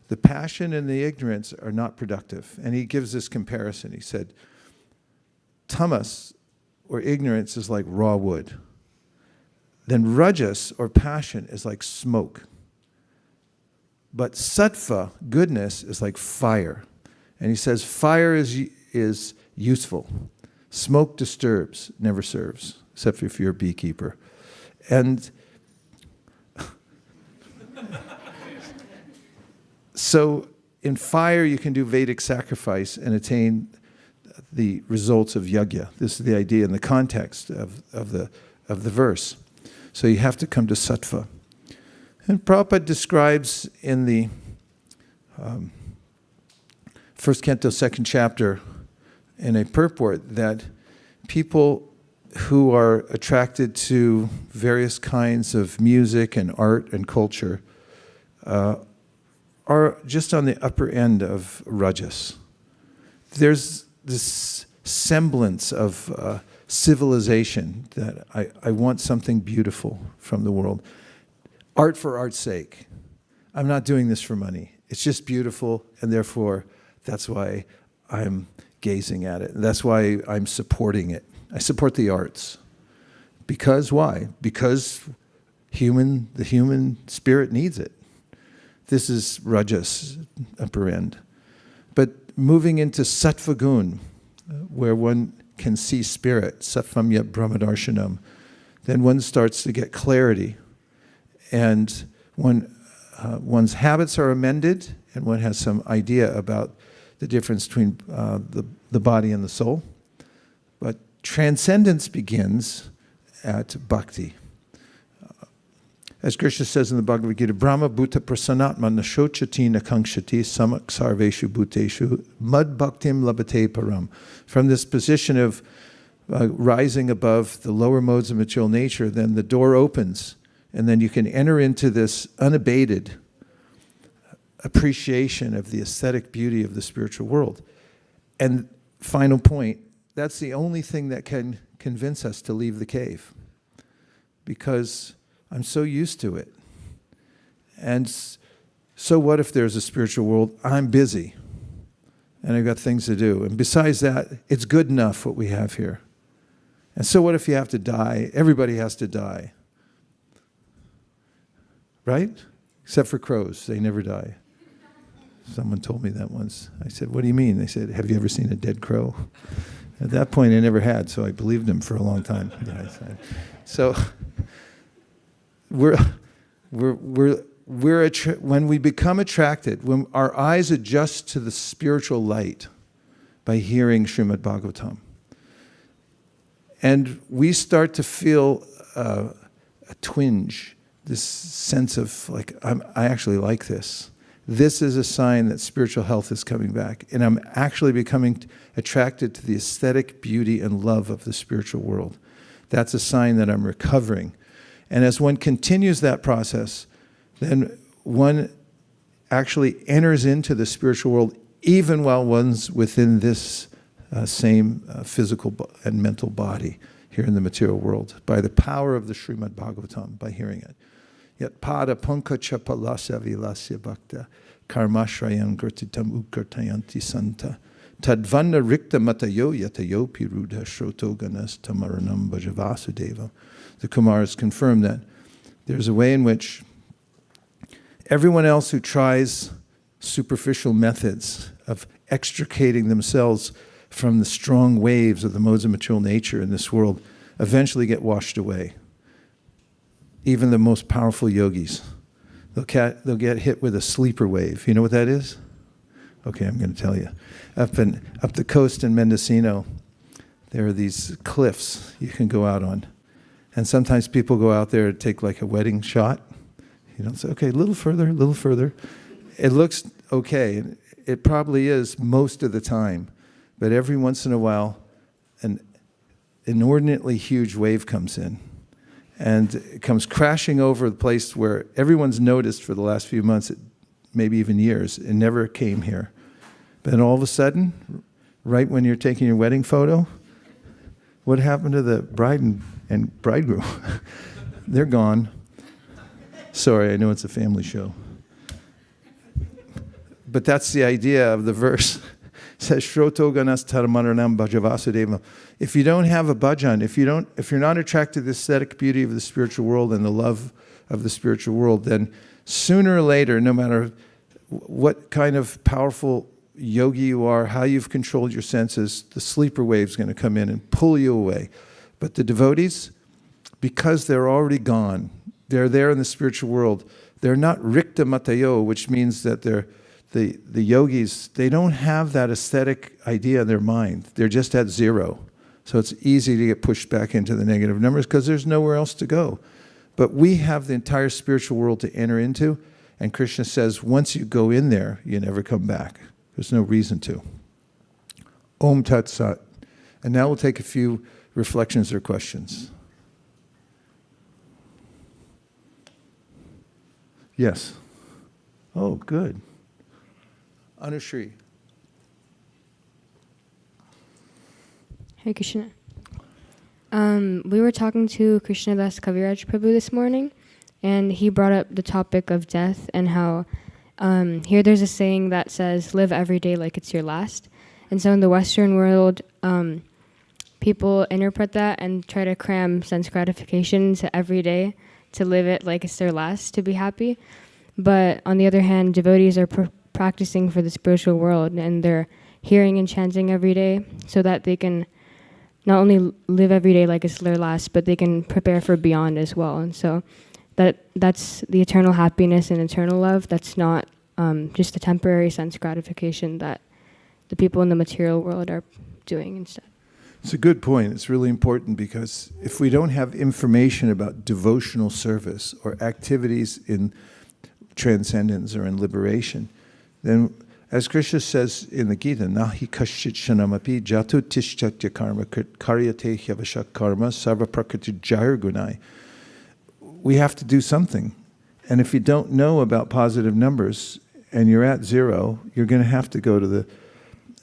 The passion and the ignorance are not productive. And he gives this comparison. He said, tamas, or ignorance, is like raw wood. Then rajas, or passion, is like smoke. But sattva, goodness, is like fire. And he says fire is useful. Smoke disturbs, never serves, except if you're a beekeeper. And so in fire you can do Vedic sacrifice and attain the results of yajna. This is the idea in the context of the verse. So you have to come to sattva. And Prabhupada describes in the first canto, second chapter, in a purport, that people who are attracted to various kinds of music and art and culture are just on the upper end of rajas. There's this semblance of civilization that I want something beautiful from the world. Art for art's sake. I'm not doing this for money. It's just beautiful, and therefore that's why I'm gazing at it. And that's why I'm supporting it. I support the arts. Because why? Because the human spirit needs it. This is rajas, upper end. But moving into sattva gun, where one can see spirit, sattvam yat brahmadarshanam, then one starts to get clarity. And one's habits are amended, and one has some idea about the difference between the body and the soul. But transcendence begins at bhakti. As Krishna says in the Bhagavad Gita, Brahma bhuta prasanatma nashochati nakankshati samak sarveshu bhuteshu mad bhaktim labate param. From this position of rising above the lower modes of material nature, then the door opens, and then you can enter into this unabated appreciation of the aesthetic beauty of the spiritual world. And final point, that's the only thing that can convince us to leave the cave. Because I'm so used to it. And so what if there's a spiritual world? I'm busy. And I've got things to do. And besides that, it's good enough what we have here. And so what if you have to die? Everybody has to die. Right? Except for crows. They never die. Someone told me that once. I said, what do you mean? They said, have you ever seen a dead crow? At that point, I never had, so I believed him for a long time. So when we become attracted, when our eyes adjust to the spiritual light by hearing Srimad Bhagavatam, and we start to feel a twinge, this sense of like, I actually like this. This is a sign that spiritual health is coming back, and I'm actually becoming attracted to the aesthetic beauty and love of the spiritual world. That's a sign that I'm recovering. And as one continues that process, then one actually enters into the spiritual world even while one's within this same physical and mental body here in the material world, by the power of the Srimad Bhagavatam, by hearing it. Yat pada pankacha palasya vilasya bhakta karmashrayam gratitam ukartayanti santa tadvanna rikta matayo yatayo pirudha shrotoganas tamaranam bhajavasudeva. The Kumars confirm that there's a way in which everyone else who tries superficial methods of extricating themselves from the strong waves of the modes of material nature in this world eventually get washed away. Even the most powerful yogis, they'll get hit with a sleeper wave. You know what that is? Okay, I'm going to tell you. Up the coast in Mendocino, there are these cliffs you can go out on. And sometimes people go out there to take like a wedding shot. You know, say, okay, a little further. It looks okay. It probably is most of the time. But every once in a while, an inordinately huge wave comes in. And it comes crashing over the place where everyone's noticed for the last few months, maybe even years. It never came here. But all of a sudden, right when you're taking your wedding photo, what happened to the bride and bridegroom? They're gone. Sorry, I know it's a family show. But that's the idea of the verse. It says, Shroto ganas taramaranam bhajavasudeva. If you don't have a bhajan, if you're not attracted to the aesthetic beauty of the spiritual world and the love of the spiritual world, then sooner or later, no matter what kind of powerful yogi you are, how you've controlled your senses, the sleeper wave's going to come in and pull you away. But the devotees, because they're already gone, they're there in the spiritual world, they're not rikta matayo, which means that they're the yogis, they don't have that aesthetic idea in their mind. They're just at zero. So it's easy to get pushed back into the negative numbers because there's nowhere else to go. But we have the entire spiritual world to enter into, and Krishna says, once you go in there, you never come back. There's no reason to. Om Tat Sat. And now we'll take a few reflections or questions. Yes. Oh, good. Anushri. Hare Krishna. We were talking to Krishna Das Kaviraj Prabhu this morning, and he brought up the topic of death and how here there's a saying that says, live every day like it's your last. And so in the Western world, people interpret that and try to cram sense gratification into every day to live it like it's their last, to be happy. But on the other hand, devotees are practicing for the spiritual world, and they're hearing and chanting every day so that they can not only live every day like it's their last, but they can prepare for beyond as well. And so that's the eternal happiness and eternal love. That's not just a temporary sense gratification that the people in the material world are doing instead. It's a good point. It's really important because if we don't have information about devotional service or activities in transcendence or in liberation, then as Krishna says in the Gita, Nahi kashchit shanamapi jatu tishchatya karma karyate hyavashak karma sarva prakriti jayar gunai. We have to do something. And if you don't know about positive numbers and you're at zero, you're going to have to go to the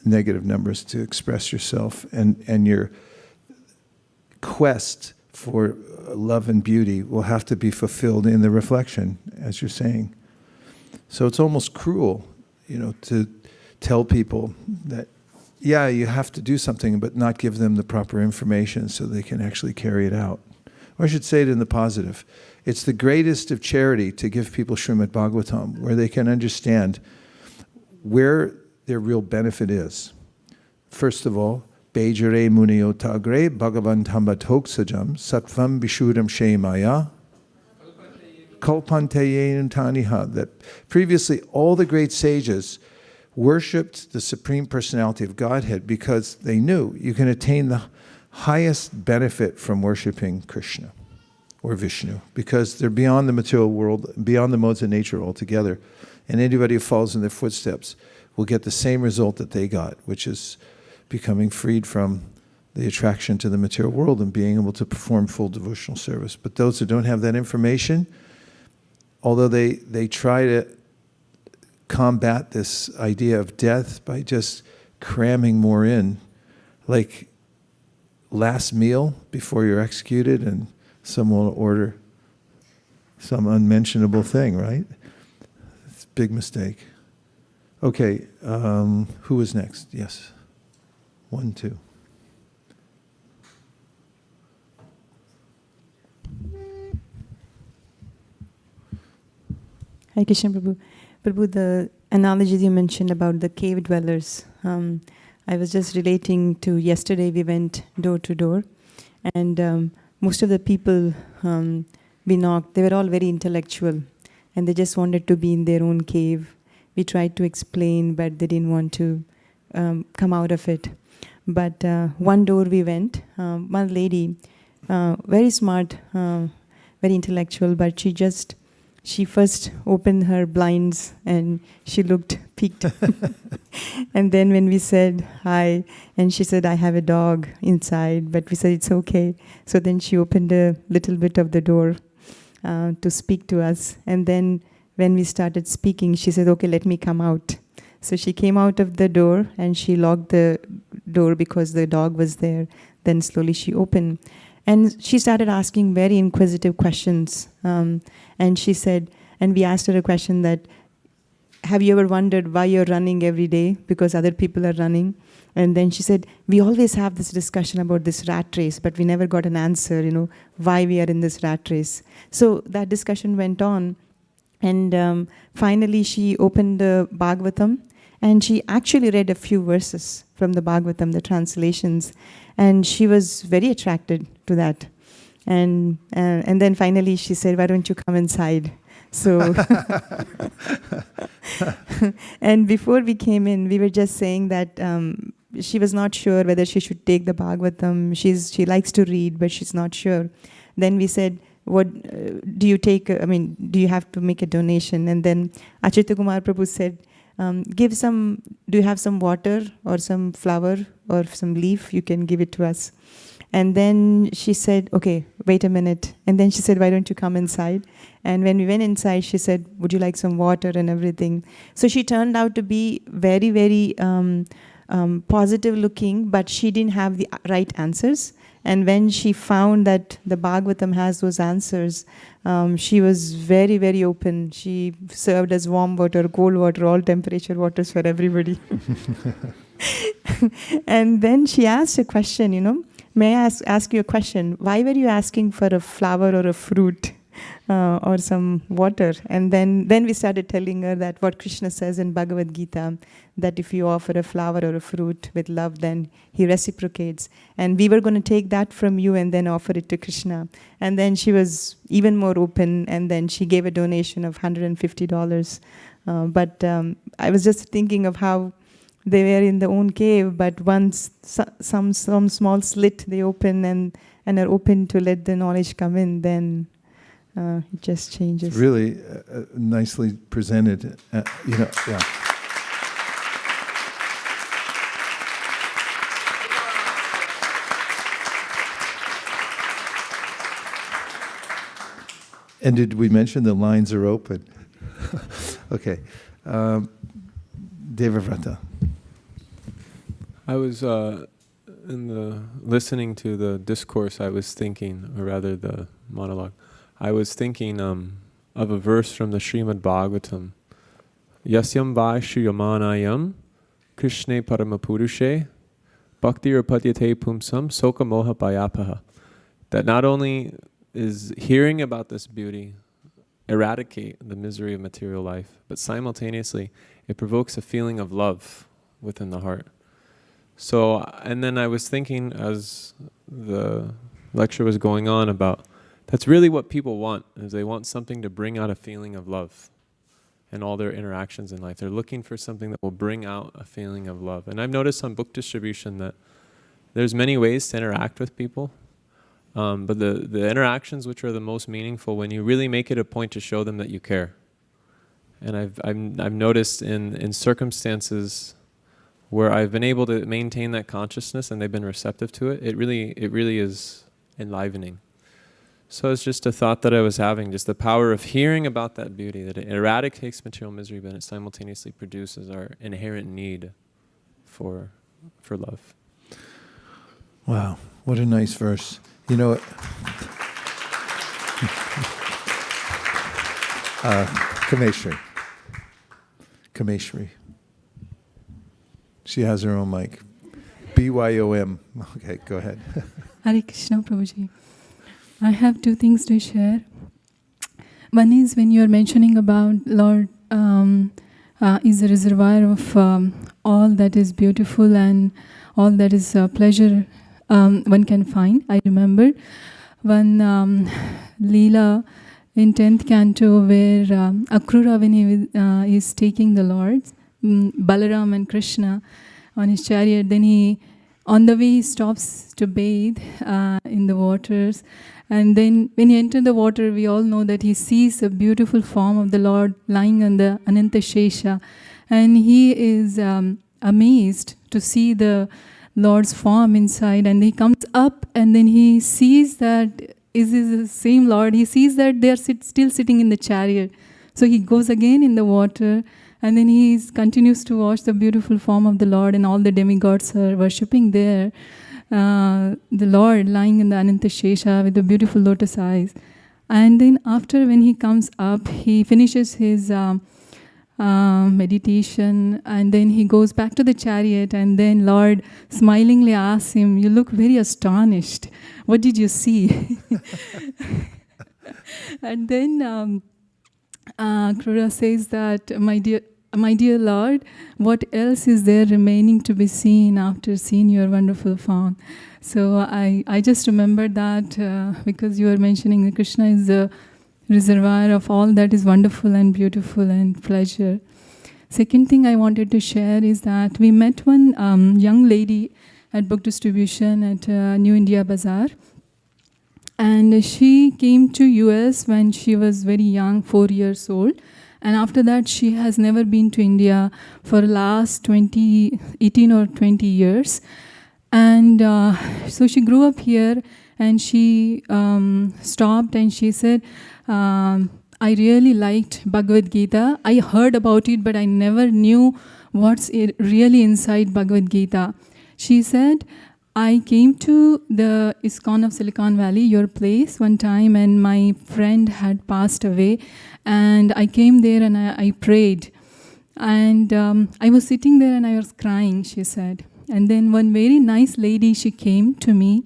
negative numbers to express yourself, and your quest for love and beauty will have to be fulfilled in the reflection, as you're saying. So it's almost cruel, to tell people that, yeah, you have to do something, but not give them the proper information so they can actually carry it out. Or I should say it in the positive. It's the greatest of charity to give people Srimad Bhagavatam, where they can understand where their real benefit is. First of all, Bejare Muniyo Tagre Bhagavan Tambatok Sajam Sattvam Bishuram Shemaya Kalpantayen Taniha. That previously all the great sages worshipped the Supreme Personality of Godhead because they knew you can attain the highest benefit from worshiping Krishna or Vishnu, because they're beyond the material world, beyond the modes of nature altogether. And anybody who follows in their footsteps will get the same result that they got, which is becoming freed from the attraction to the material world and being able to perform full devotional service. But those who don't have that information, although they try to combat this idea of death by just cramming more in, like last meal before you're executed, and someone will order some unmentionable thing, right? It's a big mistake. Okay, who is next? Yes. 1, 2. Hare Krishna Prabhu. Prabhu, the analogy you mentioned about the cave dwellers, I was just relating to yesterday we went door to door, and most of the people we knocked, they were all very intellectual, and they just wanted to be in their own cave. We tried to explain, but they didn't want to come out of it. But one door we went, one lady, very smart, very intellectual, but she first opened her blinds and she looked peeked. And then when we said hi, and she said, I have a dog inside, but we said, it's okay. So then she opened a little bit of the door to speak to us. And then when we started speaking, she said, okay, let me come out. So she came out of the door and she locked the door because the dog was there. Then slowly she opened. And she started asking very inquisitive questions. And she said, and we asked her a question that, have you ever wondered why you're running every day? Because other people are running. And then she said, we always have this discussion about this rat race, but we never got an answer, why we are in this rat race. So that discussion went on. And finally, she opened the Bhagavatam, and she actually read a few verses from the Bhagavatam, the translations, and she was very attracted to that. And then finally, she said, why don't you come inside? So, and before we came in, we were just saying that she was not sure whether she should take the Bhagavatam. She likes to read, but she's not sure. Then we said, what do you take? Do you have to make a donation? And then Achyuta Kumar Prabhu said, do you have some water or some flower or some leaf? You can give it to us. And then she said, okay, wait a minute. And then she said, why don't you come inside? And when we went inside, she said, would you like some water and everything? So she turned out to be very, very positive looking, but she didn't have the right answers. And when she found that the Bhagavatam has those answers, she was very, very open. She served as warm water, cold water, all temperature waters for everybody. And then she asked a question, may I ask you a question? Why were you asking for a flower or a fruit or some water? And then we started telling her that what Krishna says in Bhagavad Gita, that if you offer a flower or a fruit with love, then he reciprocates. And we were going to take that from you and then offer it to Krishna. And then she was even more open, and then she gave a donation of $150. But I was just thinking of how they were in their own cave, but once some small slit they open and are open to let the knowledge come in, then it just changes. Really nicely presented. Yeah. And did we mention the lines are open? Okay. Devavrata. I was listening to the discourse. I was thinking, or rather the monologue. I was thinking of a verse from the Srimad Bhagavatam. Yasyam vai shriyamanayam Krishne paramapurushe bhakti rapadyate pumsam soka moha payapaha. That not only is hearing about this beauty eradicate the misery of material life, but simultaneously it provokes a feeling of love within the heart. So, and then I was thinking as the lecture was going on about that's really what people want, is they want something to bring out a feeling of love in all their interactions in life. They're looking for something that will bring out a feeling of love. And I've noticed on book distribution that there's many ways to interact with people, but the interactions which are the most meaningful when you really make it a point to show them that you care. And I've noticed in circumstances where I've been able to maintain that consciousness and they've been receptive to it, it really is enlivening. So it's just a thought that I was having, just the power of hearing about that beauty, that it eradicates material misery, but it simultaneously produces our inherent need for love. Wow, what a nice verse. Kameshri. She has her own mic. BYOM. Okay, go ahead. Hare Krishna, Prabhuji. I have two things to share. One is when you are mentioning about Lord is a reservoir of all that is beautiful and all that is pleasure one can find. I remember one Leela in 10th canto where Akrura, when he is taking the Lords, Balaram and Krishna on his chariot, then he, on the way, he stops to bathe in the waters. And then when he enters the water, we all know that he sees a beautiful form of the Lord lying on the Ananta Shesha. and he is amazed to see the Lord's form inside, and he comes up and then he sees that is the same Lord. He sees that they are still sitting in the chariot. So he goes again in the water, and then he continues to watch the beautiful form of the Lord, and all the demigods are worshipping there. The Lord lying in the Ananta Shesha with the beautiful lotus eyes. And then after, when he comes up, he finishes his meditation, and then he goes back to the chariot, and then Lord smilingly asks him, "You look very astonished. What did you see?" And then Krura says that, my dear Lord, what else is there remaining to be seen after seeing your wonderful form? So I just remembered that because you were mentioning that Krishna is the reservoir of all that is wonderful and beautiful and pleasure. Second thing I wanted to share is that we met one young lady at book distribution at New India Bazaar. And she came to US when she was very young, 4 years old. And after that, she has never been to India for the last 18 or 20 years. And so she grew up here, and she stopped and she said, I really liked Bhagavad Gita. I heard about it, but I never knew what's really inside Bhagavad Gita. She said, I came to the ISKCON of Silicon Valley, your place, one time, and my friend had passed away. And I came there and I prayed. And I was sitting there and I was crying, she said. And then one very nice lady, she came to me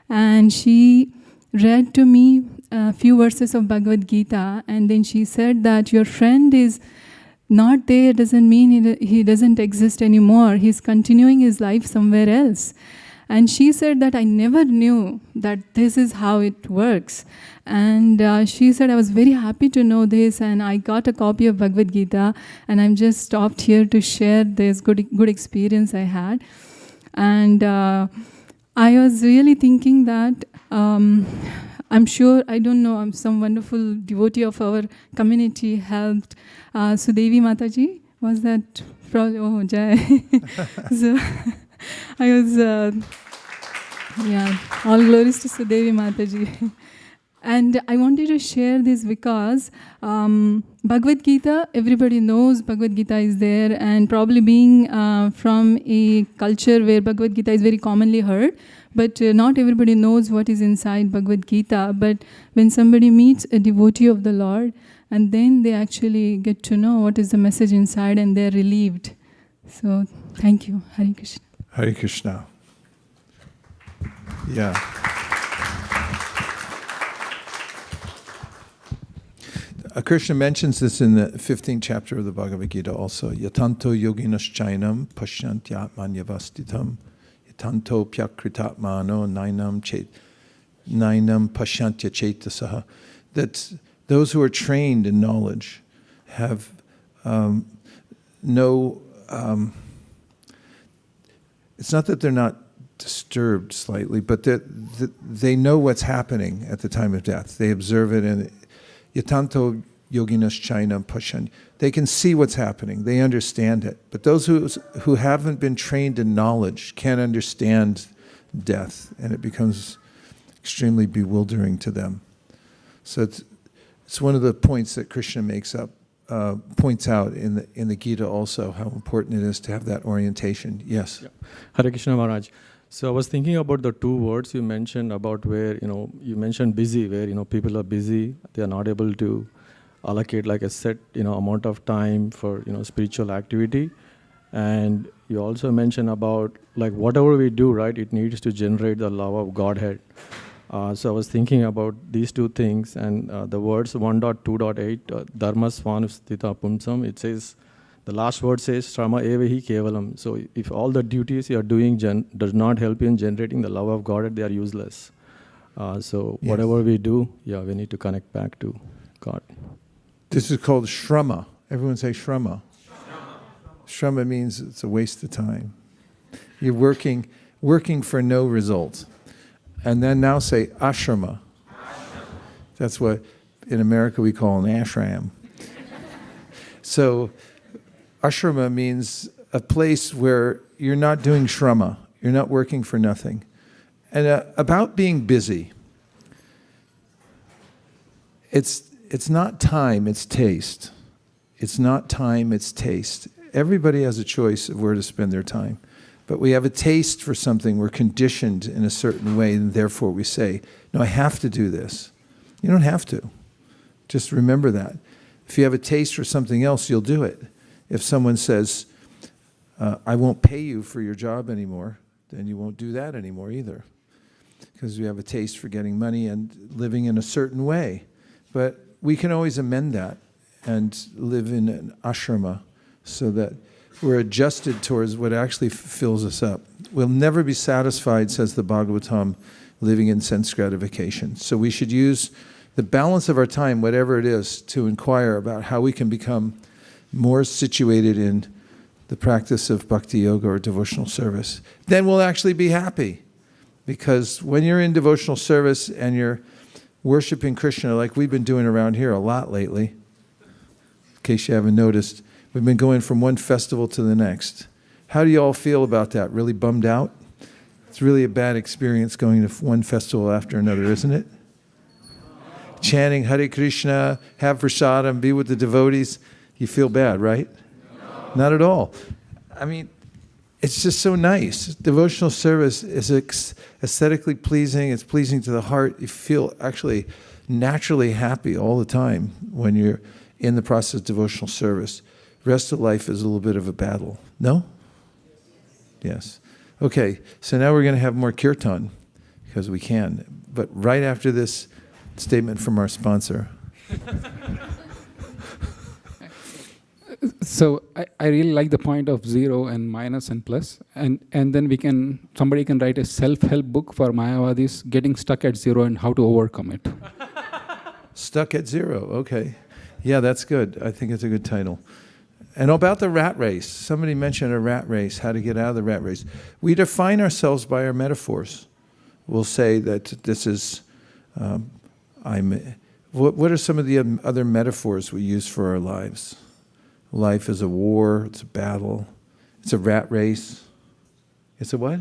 and she read to me a few verses of Bhagavad Gita. And then she said that your friend is not there doesn't mean he doesn't exist anymore. He's continuing his life somewhere else. And she said that I never knew that this is how it works. And she said I was very happy to know this, and I got a copy of Bhagavad Gita, and I'm just stopped here to share this good experience I had. And I was really thinking that I'm sure, I don't know, some wonderful devotee of our community helped. Sudevi Mataji, was that probably, oh, Jai. So I was, all glories to Sudevi Mataji. And I wanted to share this because Bhagavad Gita, everybody knows Bhagavad Gita is there, and probably being from a culture where Bhagavad Gita is very commonly heard, but not everybody knows what is inside Bhagavad Gita. But when somebody meets a devotee of the Lord, and then they actually get to know what is the message inside, and they're relieved. So thank you. Hare Krishna. Hare Krishna. Yeah. Krishna mentions this in the 15th chapter of the Bhagavad Gita also. Yatanto yoginas chainam pashantyatmanyavastitam yatanto pyakritatmano nainam pashantya chetasaha. That those who are trained in knowledge have it's not that they're not disturbed slightly, but that they know what's happening at the time of death. They observe it, and yatanto yoginas chainam pashan. They can see what's happening. They understand it. But those who haven't been trained in knowledge can't understand death, and it becomes extremely bewildering to them. So it's one of the points that Krishna points out in the Gita also, how important it is to have that orientation. Yes. Yeah. Hare Krishna Maharaj. So I was thinking about the two words you mentioned about where, you mentioned busy, where, people are busy, they are not able to allocate like a set, amount of time for, spiritual activity. And you also mentioned about like whatever we do, right, it needs to generate the love of Godhead. So I was thinking about these two things, and the words 1.2.8, Dharma Svanustita Pumsam, it says, the last word says, Srama evahi kevalam. So if all the duties you are doing does not help you in generating the love of God, they are useless. So whatever we do, we need to connect back to God. This is called shrama. Everyone say shrama. Shrama means it's a waste of time. You're working for no result. And then now say ashrama. That's what in America we call an ashram. So Ashrama means a place where you're not doing shrama, you're not working for nothing. And about being busy, it's not time, it's taste. It's not time, it's taste. Everybody has a choice of where to spend their time. But we have a taste for something, we're conditioned in a certain way, and therefore we say, no, I have to do this. You don't have to. Just remember that. If you have a taste for something else, you'll do it. If someone says, I won't pay you for your job anymore, then you won't do that anymore either. Because we have a taste for getting money and living in a certain way. But we can always amend that and live in an ashrama so that we're adjusted towards what actually fills us up. We'll never be satisfied, says the Bhagavatam, living in sense gratification. So we should use the balance of our time, whatever it is, to inquire about how we can become more situated in the practice of bhakti yoga or devotional service. Then we'll actually be happy. Because when you're in devotional service and you're worshiping Krishna, like we've been doing around here a lot lately, in case you haven't noticed, we've been going from one festival to the next. How do you all feel about that? Really bummed out? It's really a bad experience going to one festival after another, isn't it? Chanting Hare Krishna, have prasadam, be with the devotees. You feel bad, right? No. Not at all. I mean, it's just so nice. Devotional service is aesthetically pleasing. It's pleasing to the heart. You feel actually naturally happy all the time when you're in the process of devotional service. The rest of life is a little bit of a battle. No? Yes. Okay, so now we're going to have more Kirtan, because we can. But right after this statement from our sponsor. So I really like the point of zero and minus and plus, and then somebody can write a self-help book for Mayavadis, getting stuck at zero and how to overcome it. Stuck at zero, okay. Yeah, that's good. I think it's a good title. And about the rat race, somebody mentioned a rat race, how to get out of the rat race. We define ourselves by our metaphors. We'll say that this is, what are some of the other metaphors we use for our lives? Life is a war, it's a battle, it's a rat race. It's a what?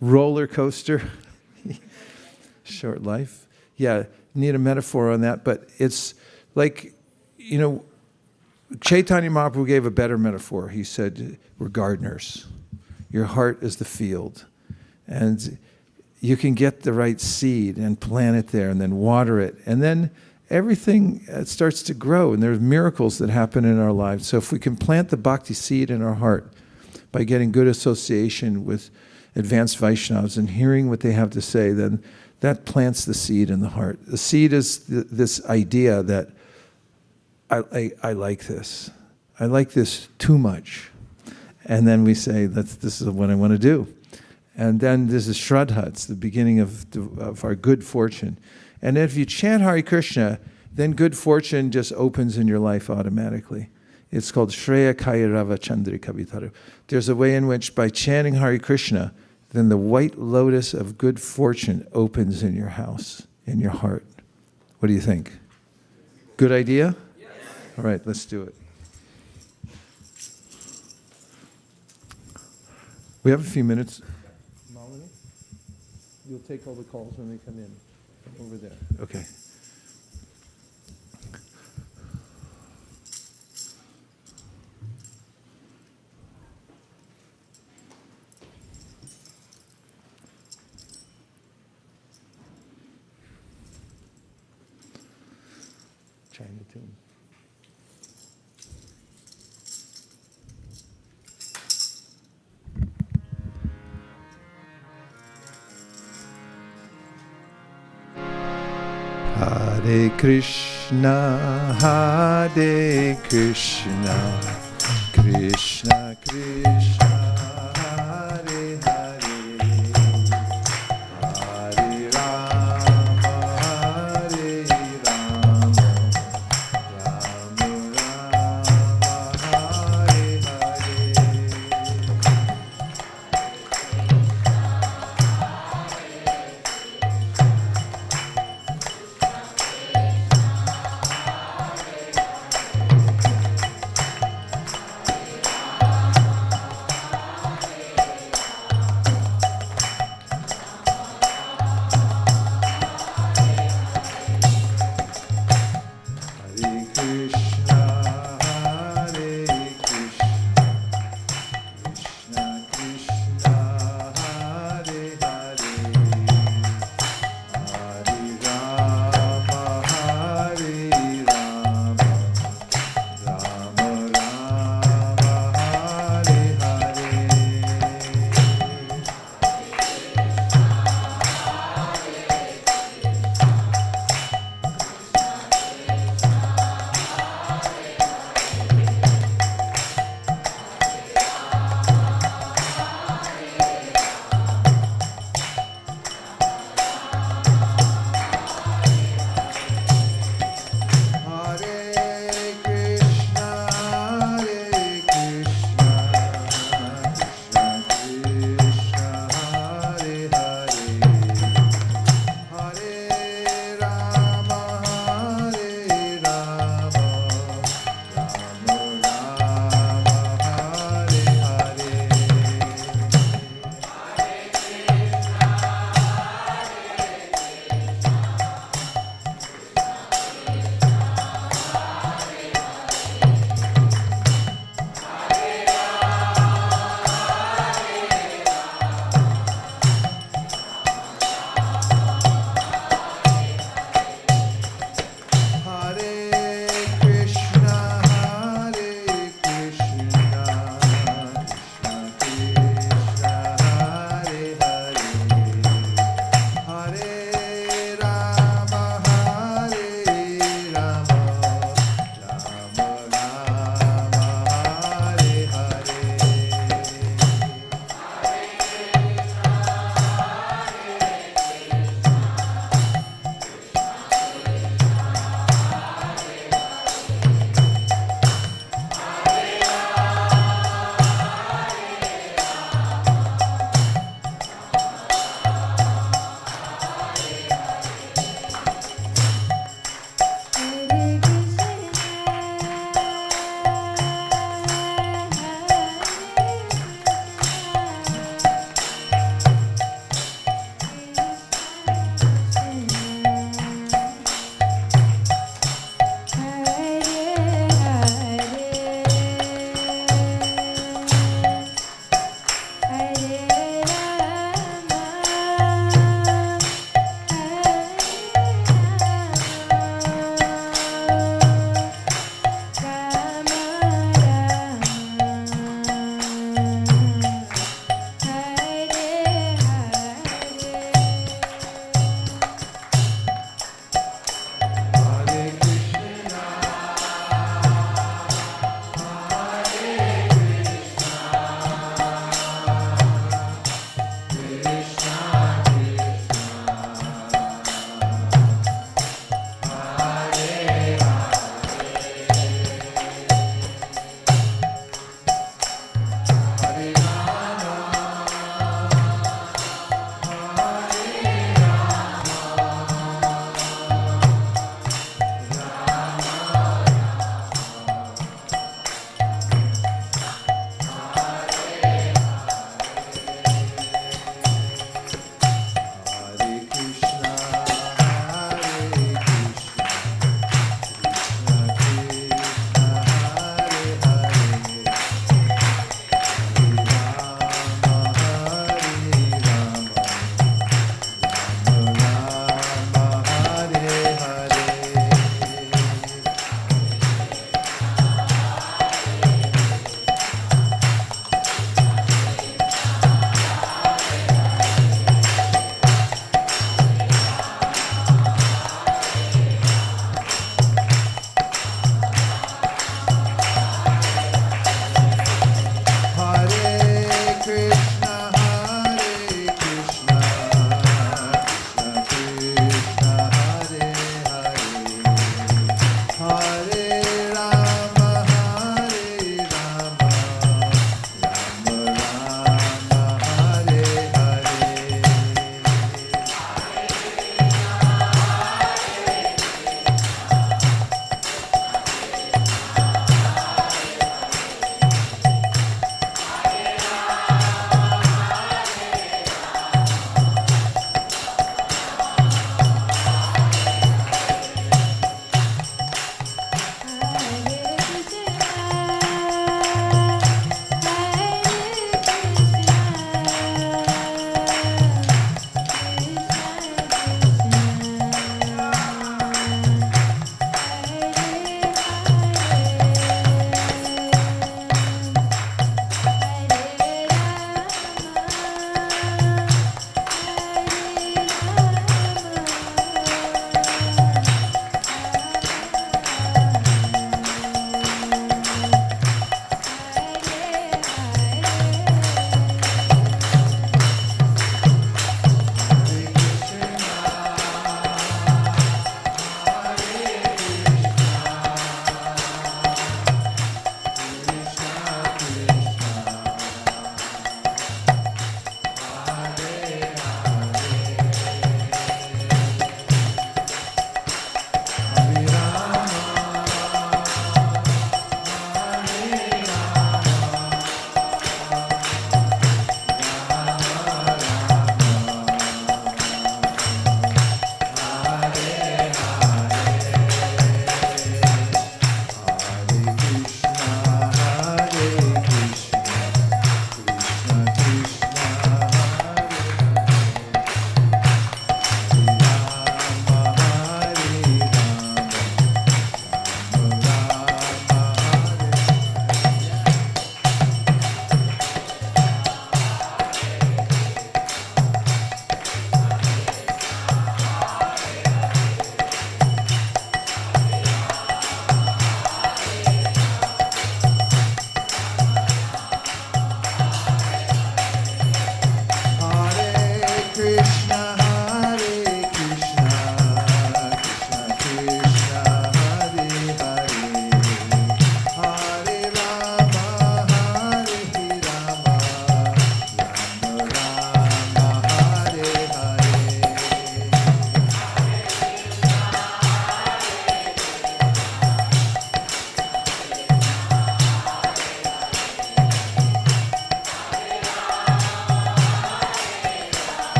Roller coaster. Short life. Yeah, need a metaphor on that, but it's like, Chaitanya Mahaprabhu gave a better metaphor. He said, we're gardeners. Your heart is the field. And you can get the right seed and plant it there and then water it. And then everything starts to grow, and there's miracles that happen in our lives. So if we can plant the bhakti seed in our heart by getting good association with advanced Vaishnavas and hearing what they have to say, then that plants the seed in the heart. The seed is this idea that I like this. I like this too much. And then we say, this is what I want to do. And then this is Shraddha. It's the beginning of our good fortune. And if you chant Hare Krishna, then good fortune just opens in your life automatically. It's called Shreya Kairava Chandrika Vitaru. There's a way in which by chanting Hare Krishna, then the white lotus of good fortune opens in your house, in your heart. What do you think? Good idea? Yes. All right, let's do it. We have a few minutes. Malini, you'll take all the calls when they come in. Over there. Okay. China tune. Hare Krishna, Hare Krishna, Krishna Krishna, Hare Hare, Hare Rama, Hare Rama, Rama Rama, Hare Hare.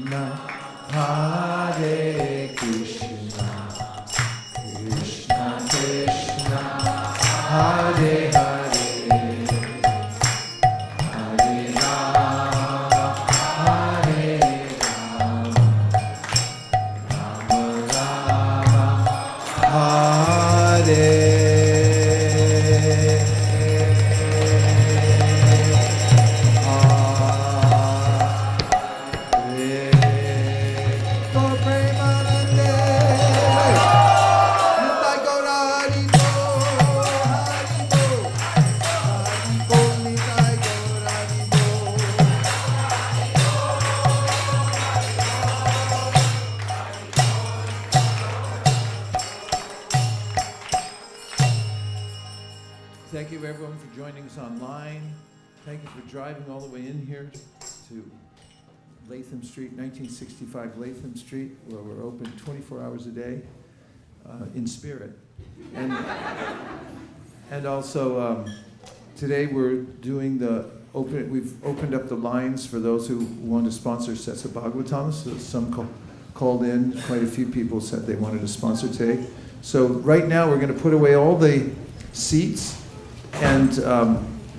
Krishna, Hare Krishna, Krishna Krishna, Hare Hare, Hare Rama, Hare Rama, Rama Rama, Hare Thank you everyone for joining us online. Thank you for driving all the way in here to Latham Street, 1965 Latham Street, where we're open 24 hours a day in spirit. And also today we're doing we've opened up the lines for those who want to sponsor sets of Bhagavatams. So some called in, quite a few people said they wanted to sponsor today. So right now we're going to put away all the seats, and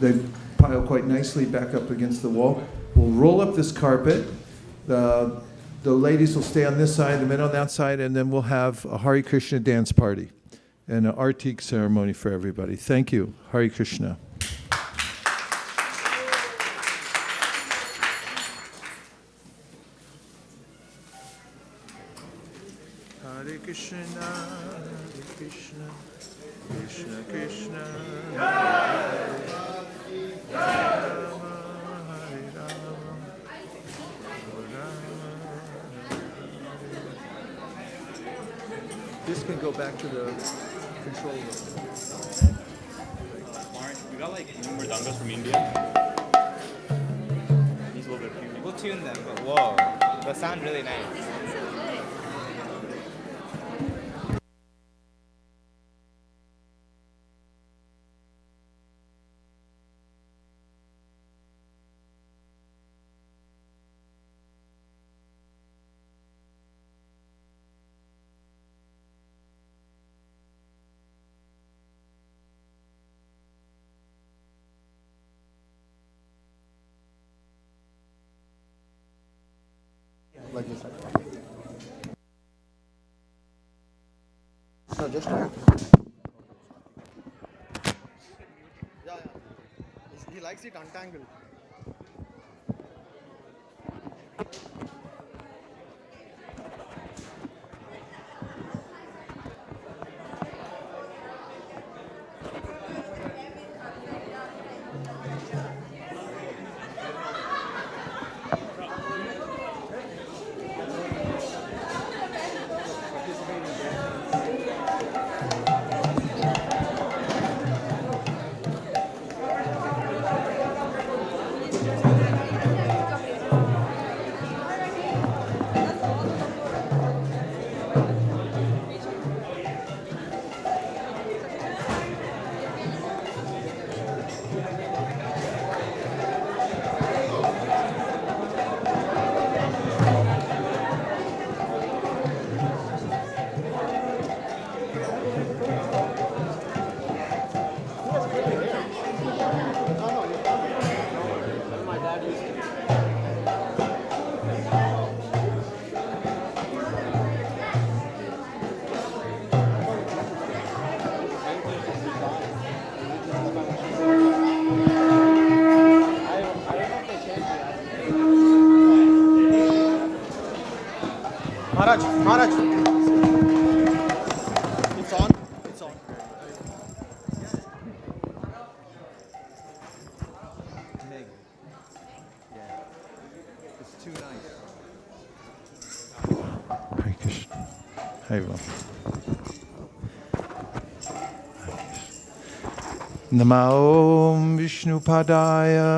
they pile quite nicely back up against the wall. We'll roll up this carpet. The ladies will stay on this side, the men on that side, and then we'll have a Hare Krishna dance party and an Artik ceremony for everybody. Thank you. Hare Krishna. Hare Krishna, Hare Krishna, Krishna Krishna, Hare Rama, Hare Rama, Rama. This can go back to the control room. We got like murdangas from India. These will be cute. We'll tune them, but whoa, they sound really nice. Like you said. So just yeah. He likes it untangled. Maharaj. It's on. It's on. Meg. Yeah. It's too nice. Hare Krishna. Hare Ram. Nama Om Vishnupadaya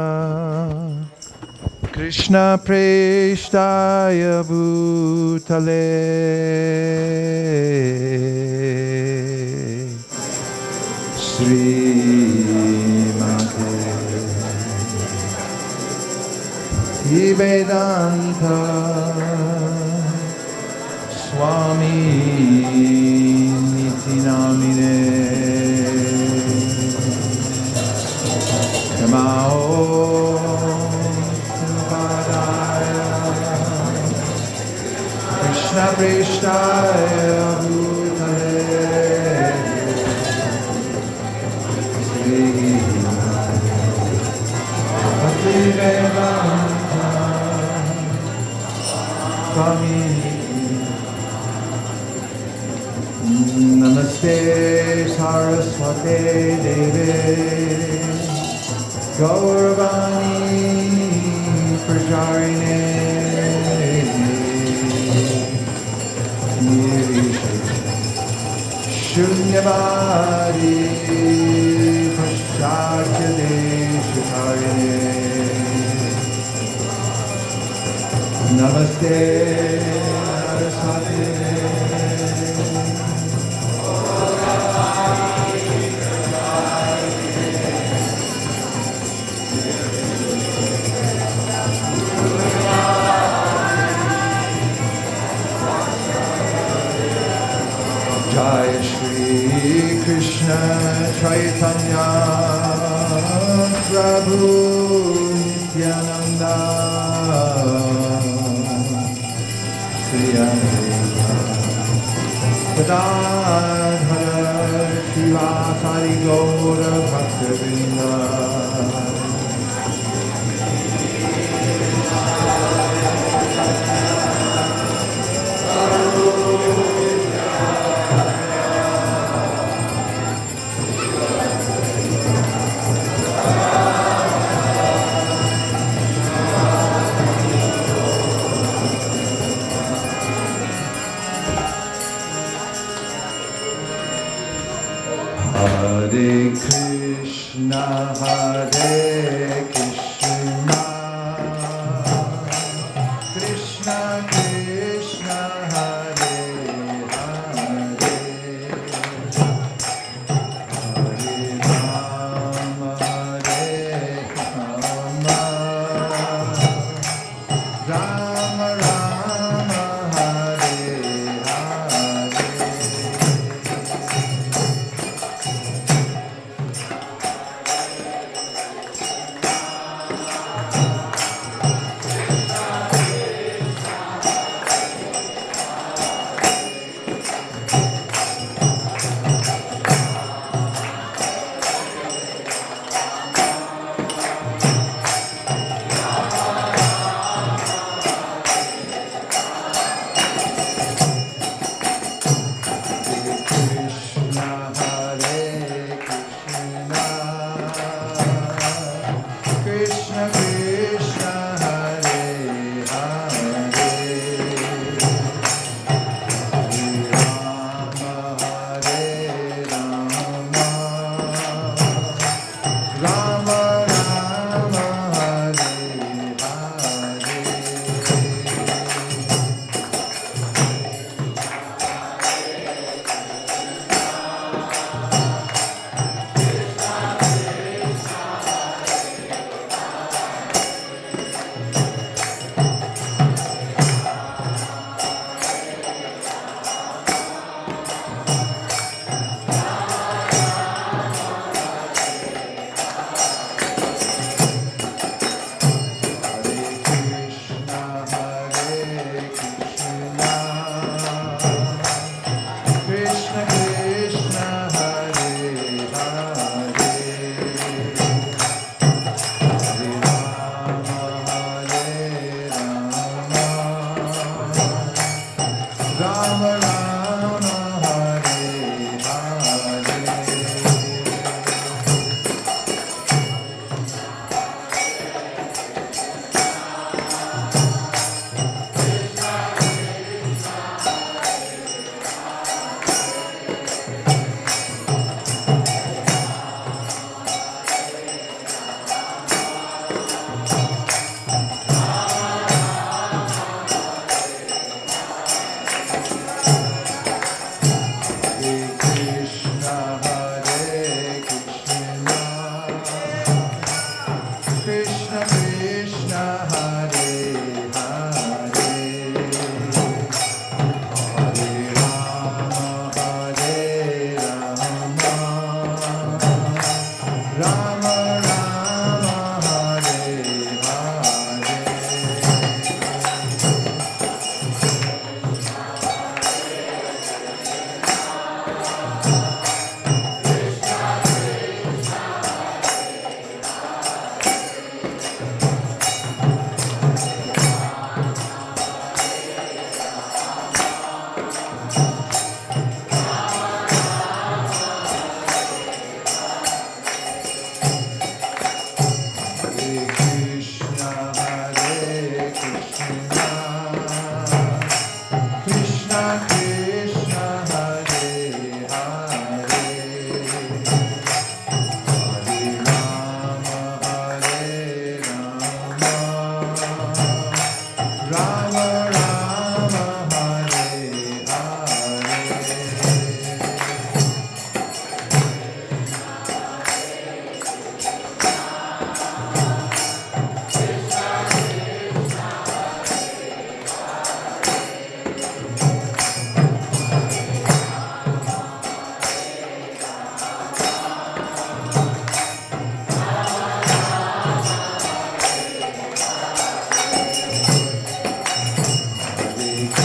Krishna Preshtaya Bhutale Srimate Vedanta Nami Niti Namine Namao Padaya Krishna Prishtaya Bhutale Sri Bhakti Vedanta Swami Namaste Saraswate Deve Gauravani Pracharine Shunyavadi Paschatya Deshakarine Namaste Saraswate Jai Shri Krishna Chaitanya Prabhu Nityananda Sri Advaita Gadadhara Shivasari Gaura Bhaktivinoda Hare Krishna, Krishna Krishna, Hare Hare, Hare Rama, Rama Rama, Hare Hare. Krishna Krishna, Hare Hare, Hare Rama, Hare Rama, Rama Rama, Hare Hare. Krishna Krishna, Hare Hare, Hare Rama, Hare Rama, Rama Rama, Hare Hare.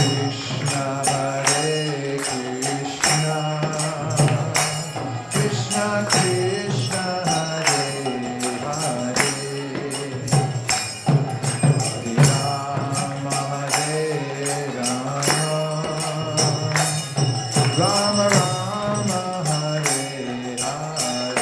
Krishna, Hare Krishna, Krishna Krishna, Hare Hare, Hare Rama, Hare Rama, Rama Rama, Hare Hare.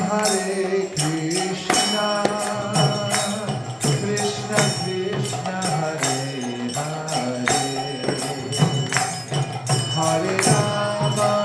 Hare Krishna, Krishna Krishna, Hare Hare, Hare Rama.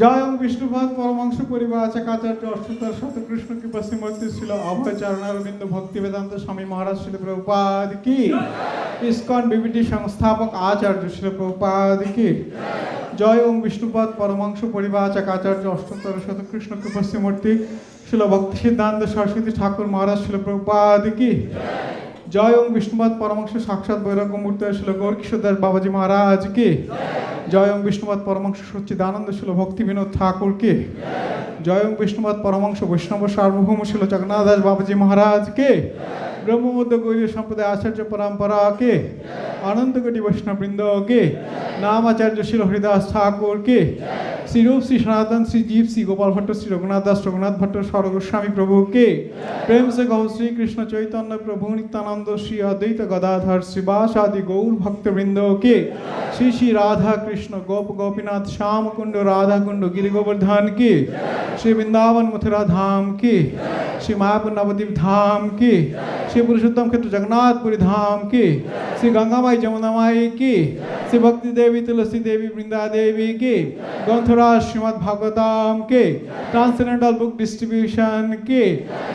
জয়ং Vishnupada পরমাংশ পরিবাচাকাচার্য অষ্টতর শতকৃষ্ণ কি পশ্চিমবর্তী ছিল অভয় চরণারবিন্দ ভক্তি বেদান্ত স্বামী মহারাজ শিল প্রভুপাদ কি ISKCON BBT সংস্থাপক আচার্য শিল প্রভুপাদ কি জয় ওং বিষ্ণুপাদ পরমাংশ পরিবাচাকাচার্য অষ্টতর শতকৃষ্ণ কি পশ্চিমবর্তী শিল ভক্তি সিদ্ধান্ত সরস্বতী ঠাকুর মহারাজ শিল প্রভুপাদ কি জয় ওং বিষ্ণুপাদ পরমাংশ সাক্ষাৎ বৈরাগ্য মূর্তি শিল গৌর কিশোরদাস বাবাজি মহারাজ কি জয় ওং বিষ্ণুপাদ পরমাংশ সচ্চিদানন্দ শিল ভক্তি বিনোদ ঠাকুর কে জয় ওং বিষ্ণুপাদ পরমাংশ বৈষ্ণব সার্বভৌম শিল জগন্নাথ দাস বাবাজি মহারাজ কে ব্রহ্মমধ্য গৌরীয় সম্প্রদায় আচার্য পরম্পরা কে অনন্তকোটি বৈষ্ণব বৃন্দ কে नाम आचार्य श्री हरिदास ठाकुर के श्री रूप श्री सनातन श्री जीव श्री गोपाल भट्ट श्री रघुनाथ दास रघुनाथ भट्ट सौर गोस्वामी प्रभु के प्रेम से गौ श्री कृष्ण चैतन्य प्रभु नित्यानंद श्री अद्वैत गदाधर श्रीवास आदि गौर भक्त वृंदों के श्री श्री राधा कृष्ण गोप गोपीनाथ श्याम कुंड राधा कुंड गिरि गोवर्धन के श्री वृंदावन मथुरा धाम के श्री मायापुर नवद्वीप धाम के श्री पुरुषोत्तम क्षेत्र जगन्नाथपुरी धाम के श्री गंगामाई जमुनामाई की श्री भक्ति देवी तुलसी देवी वृंदा देवी की ग्रंथराज श्रीमद् भागवतम के ट्रांसेंडेंटल बुक डिस्ट्रीब्यूशन के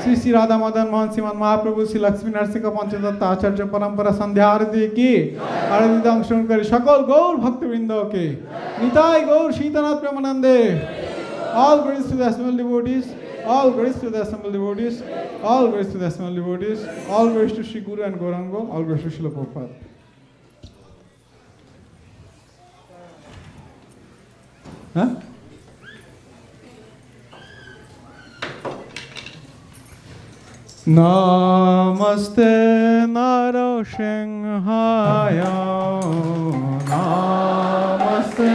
श्री श्री राधा मदन मोहन श्रीमद महाप्रभु श्री लक्ष्मी नरसिंह पंचदत्त आचार्य परंपरा संध्या आरती की आरती अंशग्रहण कर सकल गौर भक्तवृंद के निताय गौर शीतनाथ प्रेमानंदे all glories to the assembled devotees, all glories to the assembled devotees, all glories to the assembled devotees, all glories to Sri Guru and Gaurango, all glories to Srila Prabhupada. Huh? Namaste Narasimhaya, Namaste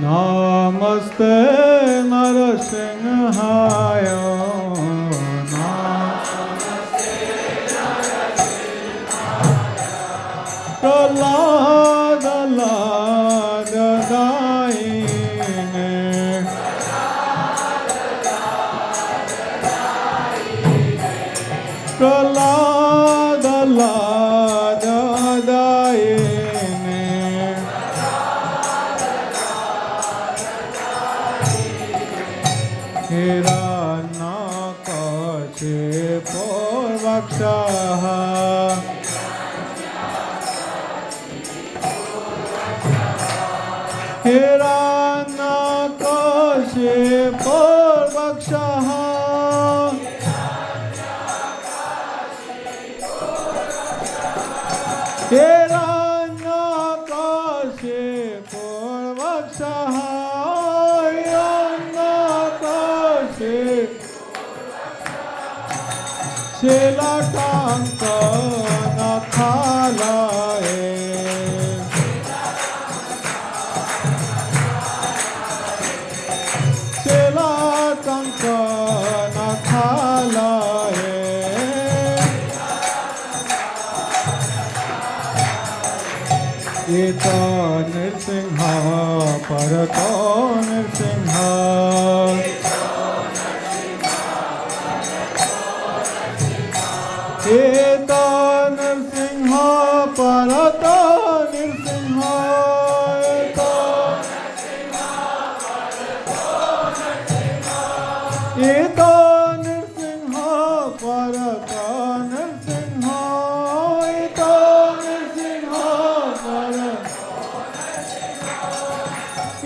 Namaste Narasimhaya, Namaste Narasimhaya, Prahlada Ladadaine, Prahlada Ladadaine, Hiranakashipu Vakshaha, Hiranakashipu Vakshaha, Hiranakashipu Vakshaha, Shilatanka Nakhalae, Shilatanka Nakhalae, Ita Nirsimha Parato Nirsimha, Ita Nirsimha Parata Nirsimha, Ita Nirsimha Parata Nirsimha, Ita Nirsimha Parata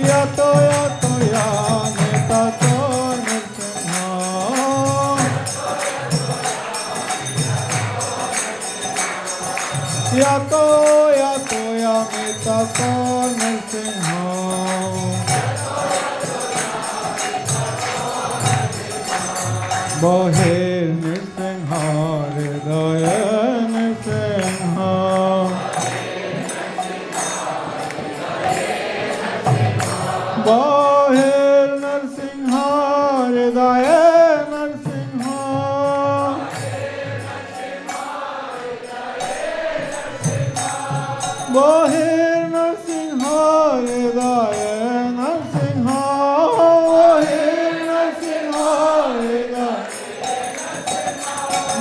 Yato Yato Yame Tato Nirsimha, Yato Yato Yame Tato Nirsimha, Bahir Nirsimha Hridaya Nirsimha, Bahir Nirsimha Hridaya Nirsimha, Bahir Nirsimha Hridaya Nirsimha, Bahir Nirsimha Hridaya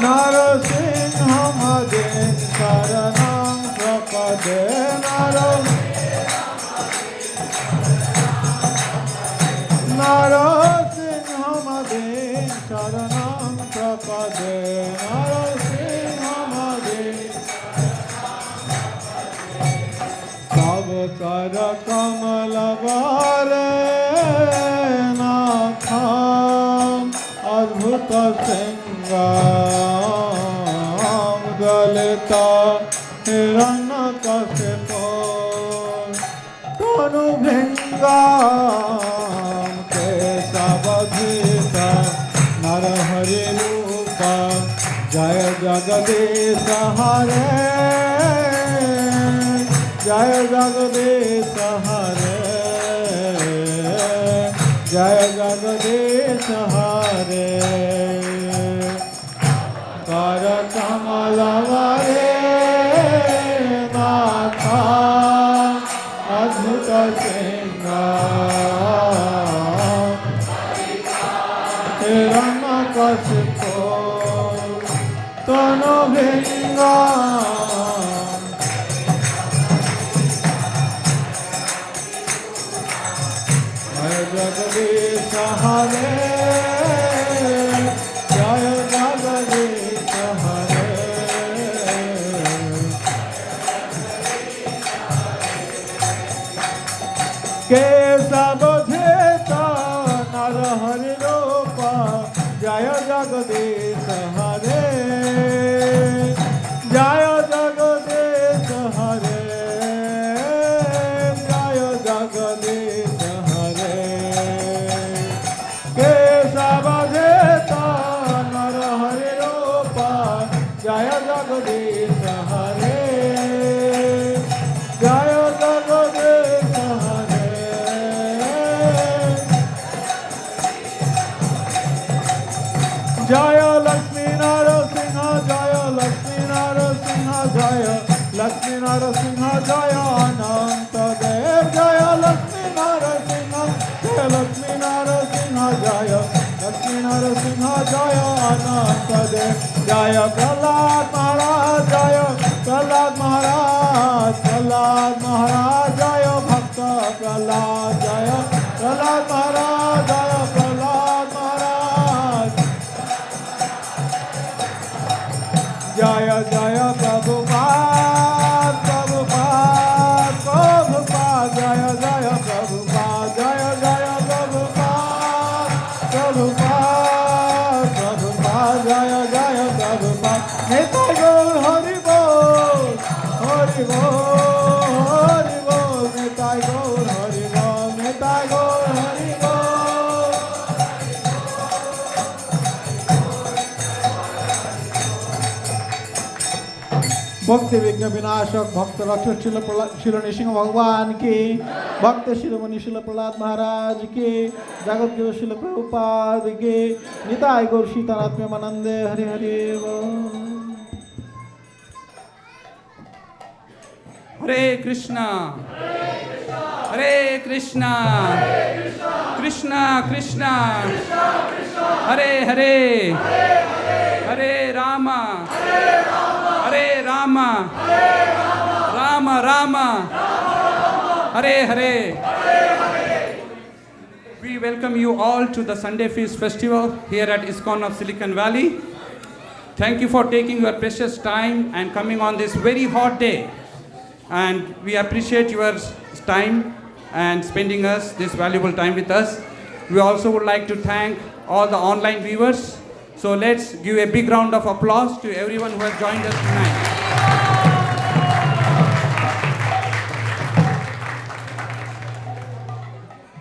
Narasimha Madin Saranam Prapade Narasimha कर कमल बारे नाथाम अद्भुत सिंगाम गलिता हिरण्य कशिपो तनु भृंगाम केशवधीता नरहरि रूपा जय जगदीश हरे जय जगदीश हरे जय जगदीश हरे कर कमल वरे नाथा अद्भुत सिंगार हिरण्य कशिपो तनु भृंगाम जय जगदीश हरे जय जगदीश हरे केशवधीता नरहरि रूपा जय जगदीश हरे जय जगदीश हरे जय जगदीश हरे केशवधीता नरहरि रूपा जय जगदीश हरे जय जगदीश हरे जय लक्ष्मी नरसिंह जय लक्ष्मी नरसिंह जय लक्ष्मी नरसिंह जय अनंत देव जय लक्ष्मी नरसिंह जय लक्ष्मी नरसिंह जय लक्ष्मी नरसिंह जय अनंत देव जय प्रहलाद महाराज जय प्रहलाद महाराज जय भक्त प्रहलाद जय प्रहलाद महाराज जय प्रहलाद महाराज जय जय प्रभुपाद प्रभुपाद प्रभुपाद जय जय प्रभुपाद जय जय प्रभुपाद प्रभुपाद प्रभुपाद जय जय प्रभुपाद निताय गौर हरि बोल हरि बोल हरि बोल निताय गौर हरि बोल निताय गौर हरि बोल भक्ति विघ्न विनाशक भक्त रक्षक शिल नृसिंह भगवान की भक्त शिरोमणि शिल प्रहलाद महाराज की जगत गुरु शिल प्रभुपाद की निताय गौर सीतारात्म्यमानंदे हरि हरि बोल। हरे कृष्णा हरे कृष्णा कृष्णा कृष्णा हरे हरे हरे रामा हरे Rama Ram Ram Hare Hare. We welcome you all to the Sunday Feast Festival here at ISKCON of Silicon Valley. Thank you for taking your precious time and coming on this very hot day. And we appreciate your time and spending us this valuable time with us. We also would like to thank all the online viewers. So let's give a big round of applause to everyone who has joined us tonight.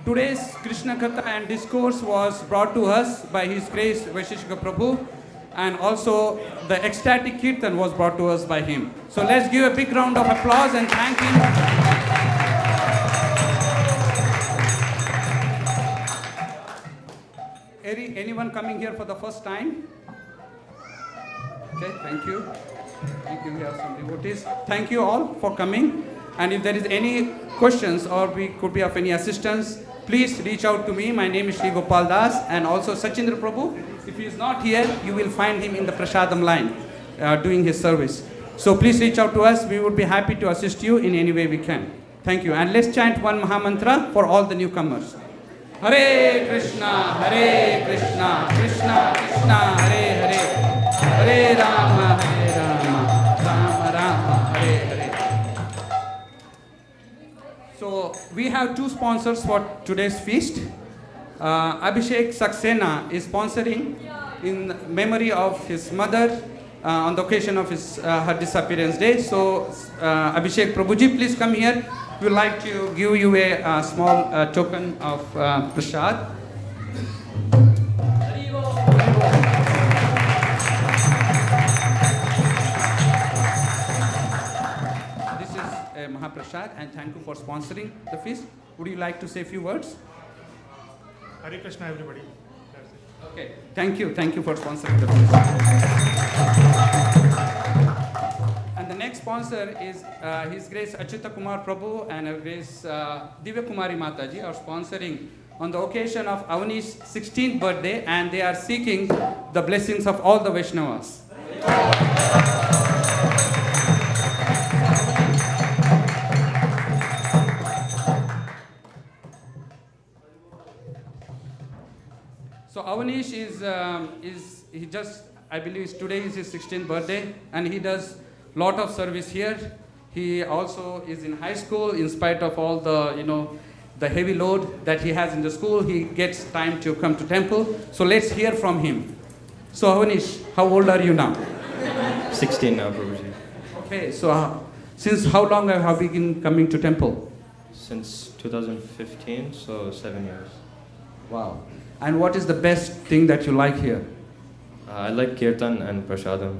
Today's Krishna Katha and discourse was brought to us by His Grace Vaisesika Prabhu, and also the ecstatic Kirtan was brought to us by him. So let's give a big round of applause and thank him. Anyone coming here for the first time? Okay, thank you. Thank you. We have some devotees. Thank you all for coming. And if there is any questions or we could be of any assistance, please reach out to me. My name is Sri Gopal Das, and also Sachindra Prabhu. If he is not here, you will find him in the Prasadam line doing his service. So please reach out to us. We would be happy to assist you in any way we can. Thank you. And let's chant one Mahamantra for all the newcomers. Hare Krishna, Krishna Krishna, Hare Hare, Hare Rama, Rama Rama, Hare Hare. we have two sponsors for today's feast. Abhishek Saxena is sponsoring in memory of his mother on the occasion of her disappearance day. So Abhishek Prabhuji, please come here. We would like to give you a small token of prasad. This is a Mahaprasad, and thank you for sponsoring the feast. Would you like to say a few words? Hare Krishna, everybody. Okay, thank you for sponsoring the feast. And the next sponsor is His Grace Achyuta Kumar Prabhu and Her Grace Divya Kumari Mataji are sponsoring on the occasion of Avanish's 16th birthday, and they are seeking the blessings of all the Vaishnavas. So Avanish I believe today is his 16th birthday, and he does lot of service here. He also is in high school. In spite of all the heavy load that he has in the school, he gets time to come to temple. So let's hear from him. So Avanish, how old are you now? 16 now, Prabhuji. Okay, so since how long have you been coming to temple? Since 2015, so 7 years. Wow. And what is the best thing that you like here? I like Kirtan and Prasadam.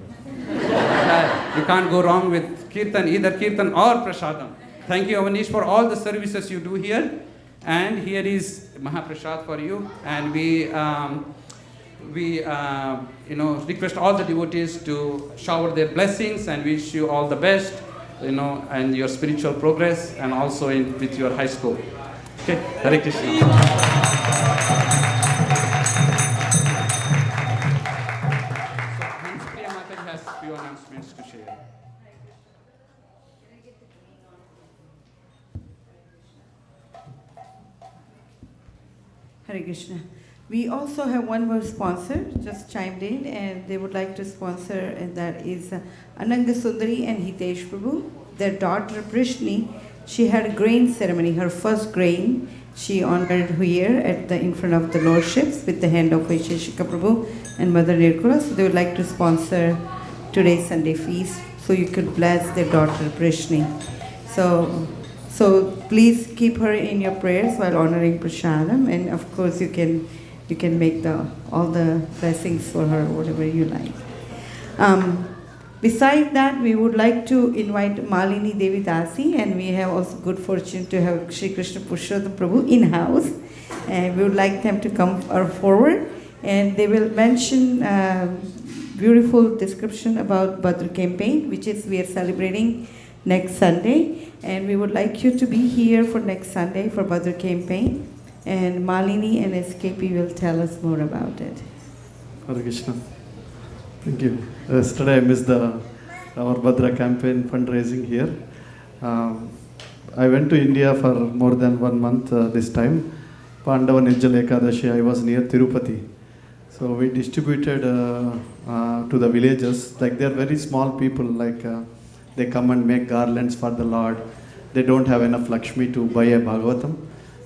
You can't go wrong with Kirtan, either Kirtan or Prasadam. Thank you, Avanish, for all the services you do here. And here is Mahaprasad for you. And we request all the devotees to shower their blessings and wish you all the best, and your spiritual progress, and also with your high school. Okay, Hare Krishna. Few announcements to share. Hare Krishna. We also have one more sponsor just chimed in, and they would like to sponsor, and that is Ananga Sundari and Hitesh Prabhu. Their daughter Prishni, she had a grain ceremony, her first grain. She honored here in front of the lordships with the hand of Vaisesika Prabhu and Mother Nirkula. So they would like to sponsor today's Sunday feast, so you could bless their daughter Prishni. So please keep her in your prayers while honoring Prasadam, and of course you can make all the blessings for her, whatever you like. Besides that, we would like to invite Malini Devi Dasi, and we have also good fortune to have Shri Krishna Purushottam Prabhu in-house, and we would like them to come forward, and they will mention beautiful description about Bhadra campaign, which is we are celebrating next Sunday, and we would like you to be here for next Sunday for Bhadra campaign, and Malini and SKP will tell us more about it. Hare Krishna. Thank you. Yesterday I missed our Bhadra campaign fundraising here. I went to India for more than 1 month this time. Pandava Nirjala Ekadashi, I was near Tirupati. So we distributed to the villages, like they're very small people, like they come and make garlands for the Lord. They don't have enough Lakshmi to buy a Bhagavatam.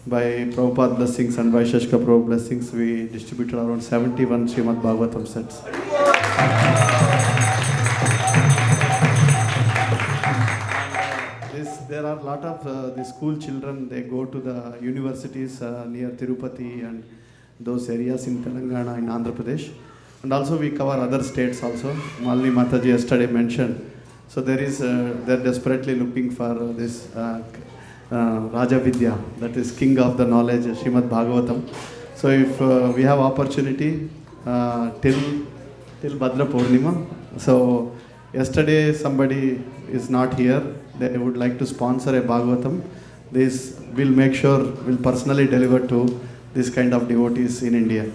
By Prabhupada blessings and Vaisesika Prabhu blessings, we distributed around 71 Srimad Bhagavatam sets. There are a lot of the school children, they go to the universities near Tirupati and those areas in Telangana and Andhra Pradesh. And also we cover other states also. Malini Mataji yesterday mentioned. So they're desperately looking for this Raja Vidya, that is king of the knowledge, Srimad Bhagavatam. So if we have opportunity till Bhadra Purnima. So yesterday somebody is not here. They would like to sponsor a Bhagavatam. This will make sure will personally deliver to this kind of devotees in India.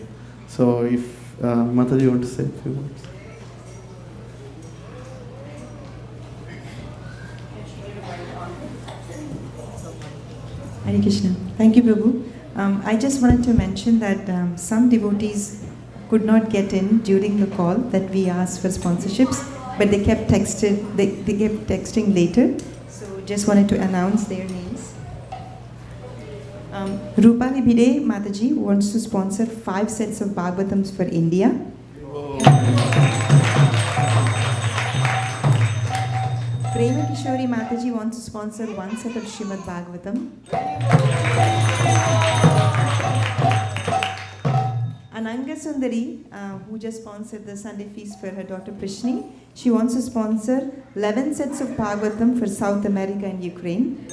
So if Mataji, you want to say a few words? Hare Krishna. Thank you, Prabhu. I just wanted to mention that some devotees could not get in during the call that we asked for sponsorships, but they kept texting later. So just wanted to announce their names. Rupali Bide Mataji wants to sponsor 5 sets of Bhagavatams for India. Prema Kishori Mataji wants to sponsor 1 set of Srimad Bhagavatam. Ananga Sundari, who just sponsored the Sunday feast for her daughter Prishni, she wants to sponsor 11 sets of Bhagavatam for South America and Ukraine.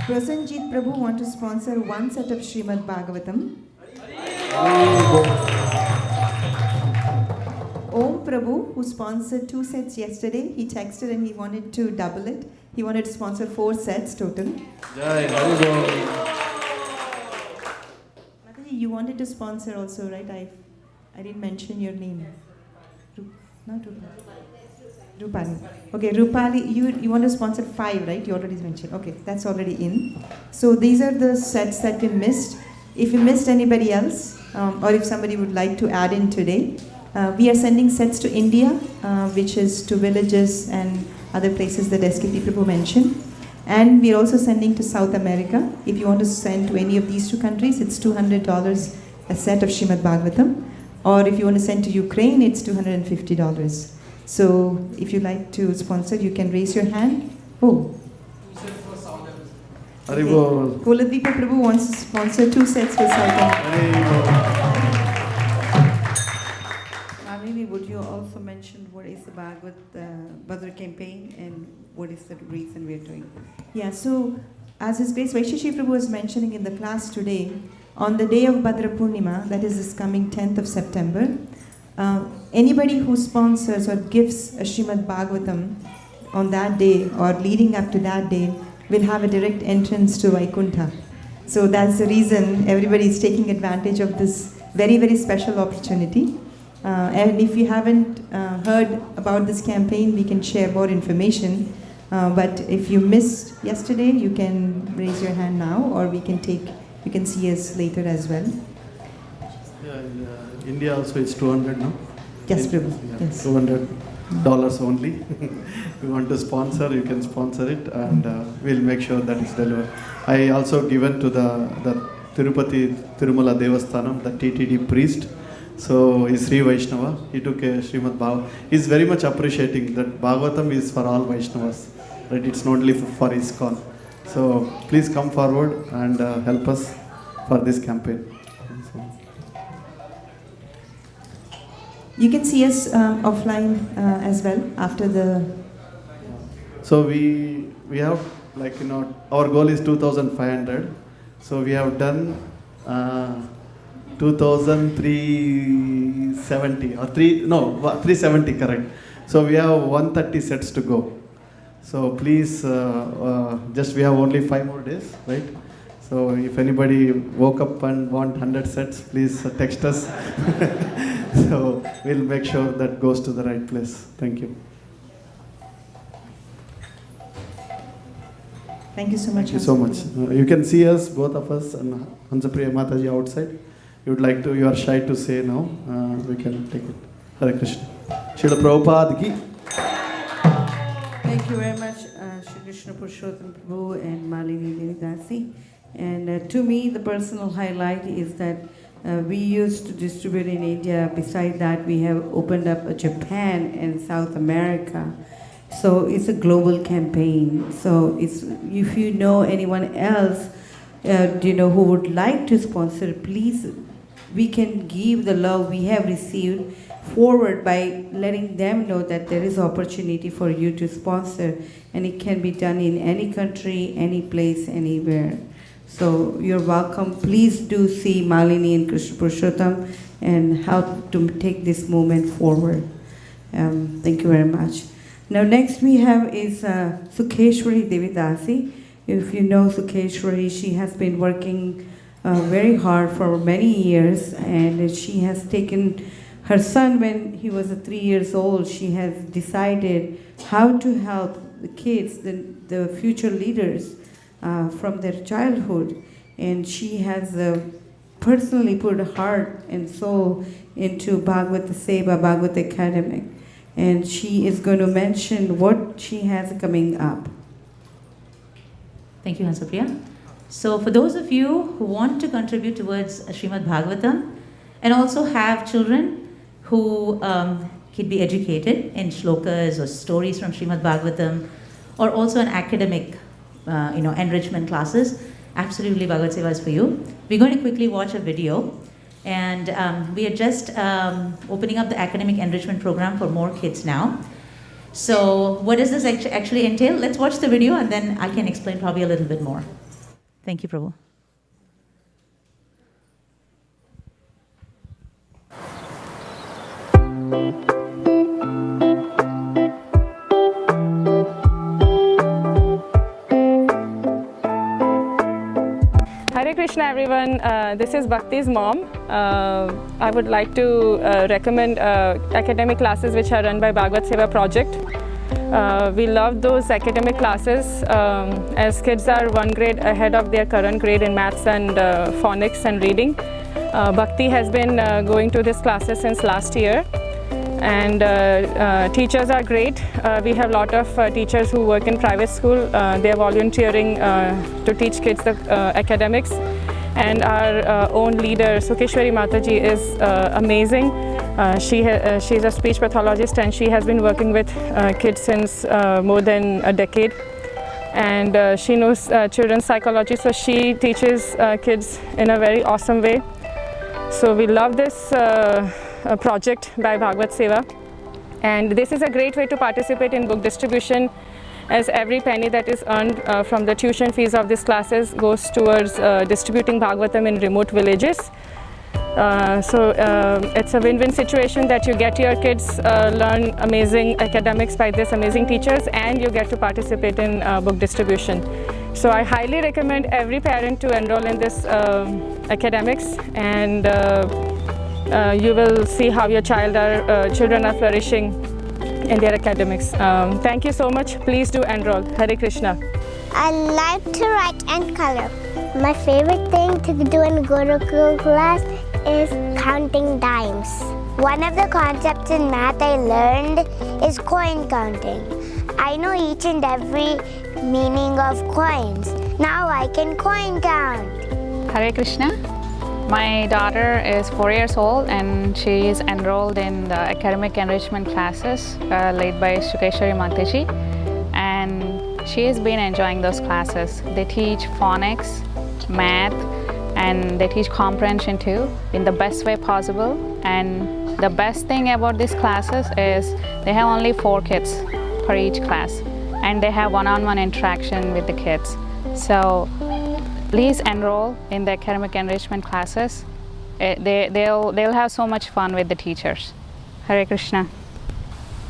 Prasanjit Prabhu wants to sponsor 1 set of Srimad Bhagavatam. Om Prabhu, who sponsored 2 sets yesterday, he texted and he wanted to double it. He wanted to sponsor 4 sets total. Jai Hari Mataji, you wanted to sponsor also, right? I didn't mention your name. Not Rupali. Rupali. Okay, Rupali, you want to sponsor 5, right? You already mentioned. Okay, that's already in. So these are the sets that we missed. If you missed anybody else, or if somebody would like to add in today, we are sending sets to India, which is to villages and other places that SKT Prabhu mentioned. And we are also sending to South America. If you want to send to any of these 2 countries, it's $200 a set of Srimad Bhagavatam. Or if you want to send to Ukraine, it's $250. So if you like to sponsor, you can raise your hand. Oh. Haribol. Kuladvipa Prabhu wants to sponsor 2 sets for South America. Malini, would you also mention what is the Bhadra campaign and what is the reason we are doing this? Yeah, so as His Grace Vaisesika Prabhu was mentioning in the class today, on the day of Bhadra Purnima, that is this coming 10th of September, anybody who sponsors or gives a Srimad Bhagavatam on that day or leading up to that day will have a direct entrance to Vaikuntha. So that's the reason everybody is taking advantage of this very, very special opportunity. And if you haven't heard about this campaign, we can share more information. But if you missed yesterday, you can raise your hand now, or you can see us later as well. Yeah, in India also it's 200 now. Yes, Prabhu. Yeah, Yes. $200 only. If you want to sponsor, you can sponsor it, and we'll make sure that it's delivered. I also given to the Tirupati Tirumala Devasthanam, the TTD priest. So he's Sri Vaishnava. He took a Srimad Bhagavatam. He's very much appreciating that Bhagavatam is for all Vaishnavas. Right? It's not only for ISKCON. So please come forward and help us for this campaign. You can see us offline as well after the... So we have, our goal is 2,500. So we have done 2,370 or 370, correct. So we have 130 sets to go. So please, we have only 5 more days, right? So if anybody woke up and want 100 sets, please text us. So we'll make sure that goes to the right place. Thank you. Thank you so much. Thank you so much. You can see us, both of us, and Hansapriya Mataji outside. You are shy to say now, we can take it. Hare Krishna. Srila Prabhupada ki. Thank you very much, Shri Krishna Purushottam Prabhu and Malini Dasi. And to me, the personal highlight is that we used to distribute in India. Beside that, we have opened up a Japan and South America. So it's a global campaign. So if you know anyone else, who would like to sponsor, please, we can give the love we have received forward by letting them know that there is opportunity for you to sponsor, and it can be done in any country, any place, anywhere. So you're welcome. Please do see Malini and Krishna Purushottam and help to take this movement forward. Thank you very much. Now next we have is Sukheshwari Devidasi. If you know Sukheshwari, she has been working very hard for many years, and she has taken her son when he was 3 years old. She has decided how to help the kids, the future leaders from their childhood, and she has personally put heart and soul into Bhagavad Seva, Bhagavad Academy, and she is going to mention what she has coming up. Thank you, Hansapriya. So for those of you who want to contribute towards Srimad Bhagavatam and also have children who can be educated in shlokas or stories from Srimad Bhagavatam, or also an academic enrichment classes, absolutely Bhagavad Seva is for you. We're going to quickly watch a video, and we are just opening up the academic enrichment program for more kids now. So what does this actually entail? Let's watch the video and then I can explain probably a little bit more. Thank you, Prabhu. Hare Krishna everyone, this is Bhakti's mom. I would like to recommend academic classes which are run by Bhagavad Seva project. We love those academic classes as kids are one grade ahead of their current grade in maths and phonics and reading. Bhakti has been going to these classes since last year, and teachers are great. We have a lot of teachers who work in private school. They are volunteering to teach kids the academics, and our own leader Sukeshwari Mataji is amazing. She's a speech pathologist and she has been working with kids since more than a decade, and she knows children's psychology, so she teaches kids in a very awesome way. So we love this project by Bhagavad Seva, and this is a great way to participate in book distribution, as every penny that is earned from the tuition fees of these classes goes towards distributing Bhagavatam in remote villages. So it's a win-win situation that you get your kids learn amazing academics by these amazing teachers, and you get to participate in book distribution. So I highly recommend every parent to enroll in this academics, and you will see how your children are flourishing in their academics. Thank you so much. Please do enroll. Hare Krishna. I like to write and color. My favorite thing to do in Gurukul class is counting dimes. One of the concepts in math I learned is coin counting. I know each and every meaning of coins. Now I can coin count. Hare Krishna. My daughter is 4 years old and she is enrolled in the academic enrichment classes led by Sukeshwari Mataji, and she has been enjoying those classes. They teach phonics, math, and they teach comprehension too in the best way possible. And the best thing about these classes is they have only 4 kids per each class, and they have one-on-one interaction with the kids. So please enroll in the academic enrichment classes. They'll have so much fun with the teachers. Hare Krishna.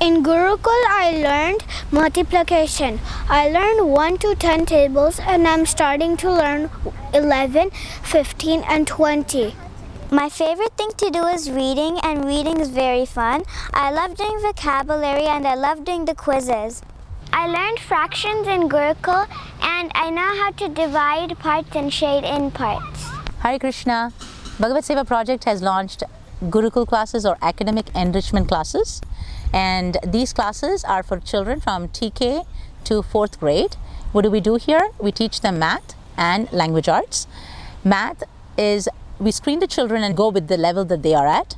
In Gurukul, I learned multiplication. I learned 1 to 10 tables, and I'm starting to learn 11, 15, and 20. My favorite thing to do is reading, and reading is very fun. I love doing vocabulary, and I love doing the quizzes. I learned fractions in Gurukul, and I know how to divide parts and shade in parts. Hare Krishna. Bhagavad Seva project has launched Gurukul classes or academic enrichment classes, and these classes are for children from TK to 4th grade. What do we do here? We teach them math and language arts. Math is, we screen the children and go with the level that they are at,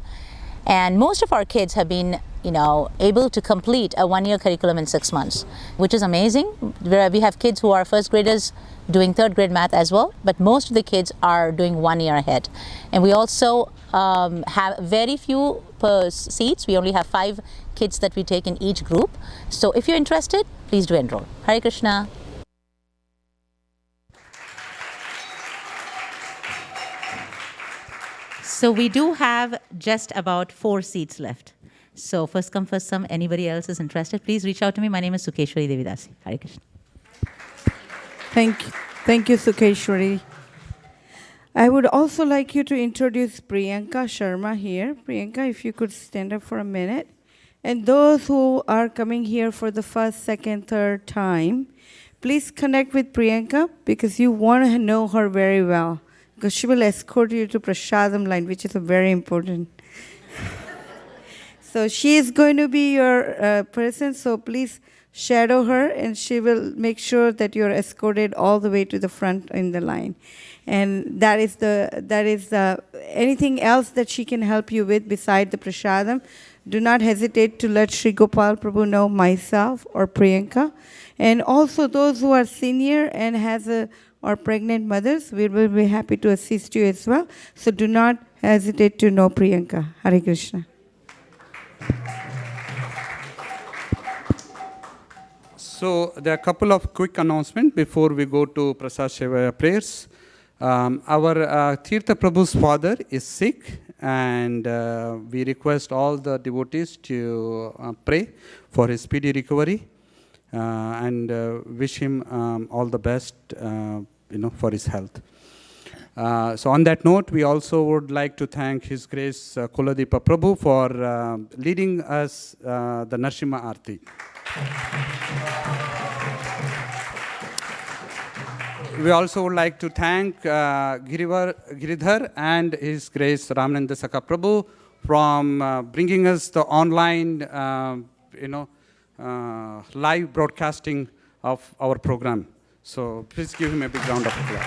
and most of our kids have been able to complete a 1-year curriculum in 6 months, which is amazing. We have kids who are 1st graders doing 3rd grade math as well, but most of the kids are doing 1 year ahead. And we also have very few per seats. We only have 5 kids that we take in each group. So if you're interested, please do enroll. Hare Krishna. So we do have just about 4 seats left. So first come, first serve. Anybody else is interested, please reach out to me. My name is Sukeshwari Devidasi. Hare Krishna. Thank you, Sukeshwari. I would also like you to introduce Priyanka Sharma here. Priyanka, if you could stand up for a minute. And those who are coming here for the 1st, 2nd, 3rd time, please connect with Priyanka because you want to know her very well, because she will escort you to Prasadam line, which is a very important. So she is going to be your person, so please shadow her, and she will make sure that you're escorted all the way to the front in the line. And that is anything else that she can help you with beside the prasadam. Do not hesitate to let Sri Gopal Prabhu know, myself or Priyanka. And also those who are senior and or pregnant mothers, we will be happy to assist you as well. So do not hesitate to know Priyanka. Hare Krishna. So there are a couple of quick announcements before we go to Prasad Seva prayers. Our Tirtha Prabhu's father is sick, and we request all the devotees to pray for his speedy recovery and wish him all the best, for his health. So on that note, we also would like to thank His Grace Kuladipa Prabhu for leading us the Narsimha Aarti. We also would like to thank Giridhar and His Grace Ramananda Saka Prabhu from bringing us the online, live broadcasting of our program. So please give him a big round of applause.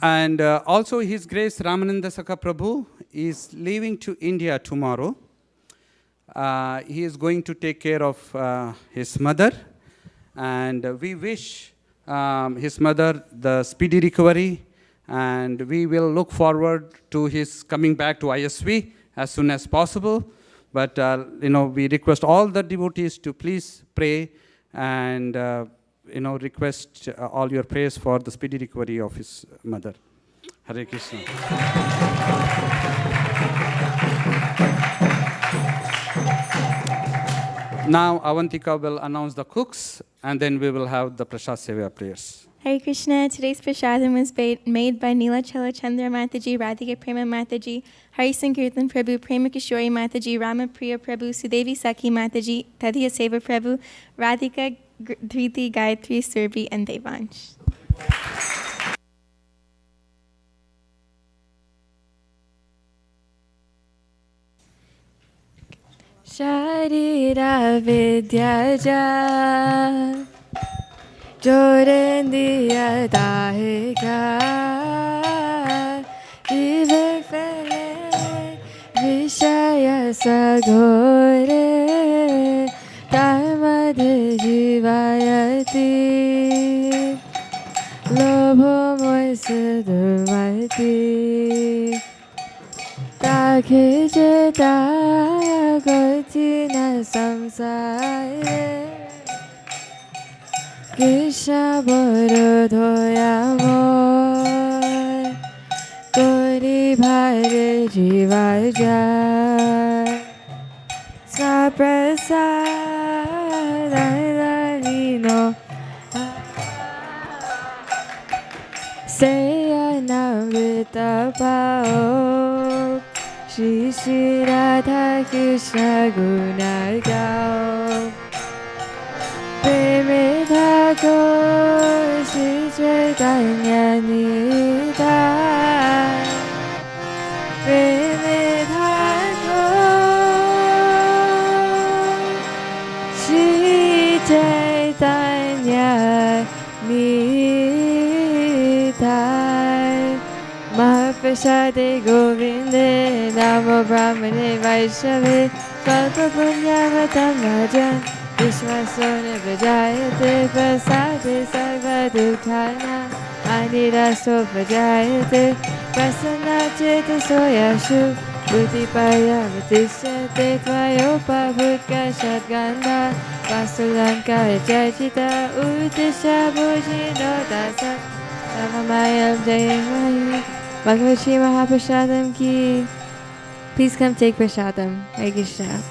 And also His Grace Ramananda Saka Prabhu is leaving to India tomorrow. He is going to take care of his mother. And we wish his mother the speedy recovery, and we will look forward to his coming back to ISV as soon as possible. But we request all the devotees to please pray and request all your prayers for the speedy recovery of his mother. Hare Krishna. Now Avantika will announce the cooks, and then we will have the Prasad Seva prayers. Hare Krishna. Today's prasadam was made by Neela Chalachandra Mataji, Radhika Prema Mataji, Hari Sankirtan Prabhu, Prema Kishori Mataji, Rama Priya Prabhu, Sudevi Sakhi Mataji, Tadhiya Seva Prabhu, Radhika Dhriti Gayatri Surbi, and Devansh. Sharira Vidyaja Jorendiya Dahika Vive Fele Vishaya Sagore Dharmadhi Jivayati Lobho Moise Durmati Takhe Jeta Gotina Samsare Krishna Borodhoyamor Gori Bhare Jivaja Saprasadayalino Sayanamrita Pao Shri Shri Radha Krishna Guna Gao Preme Thakur Shri Chaitanya Nidai Preme Thakur Shri Chaitanya Nidai Mahaprasade Govinde Namo Brahmane Vaishnave Svalpa Punyavatam Rajan Vishwasone Vajayate Prasade Sarva Dukkhana Aniraso Vajayate Prasanna Cheta Soyashu Buddhipaya Vatishyate Tvayopa Bhutka Shadganda Vasulanka Jajita Utisha Bhujino Dasa Namamayam Jayamayi Bhagavad Shri Mahaprasadam Ki. Please come take prasadam. Hare Krishna.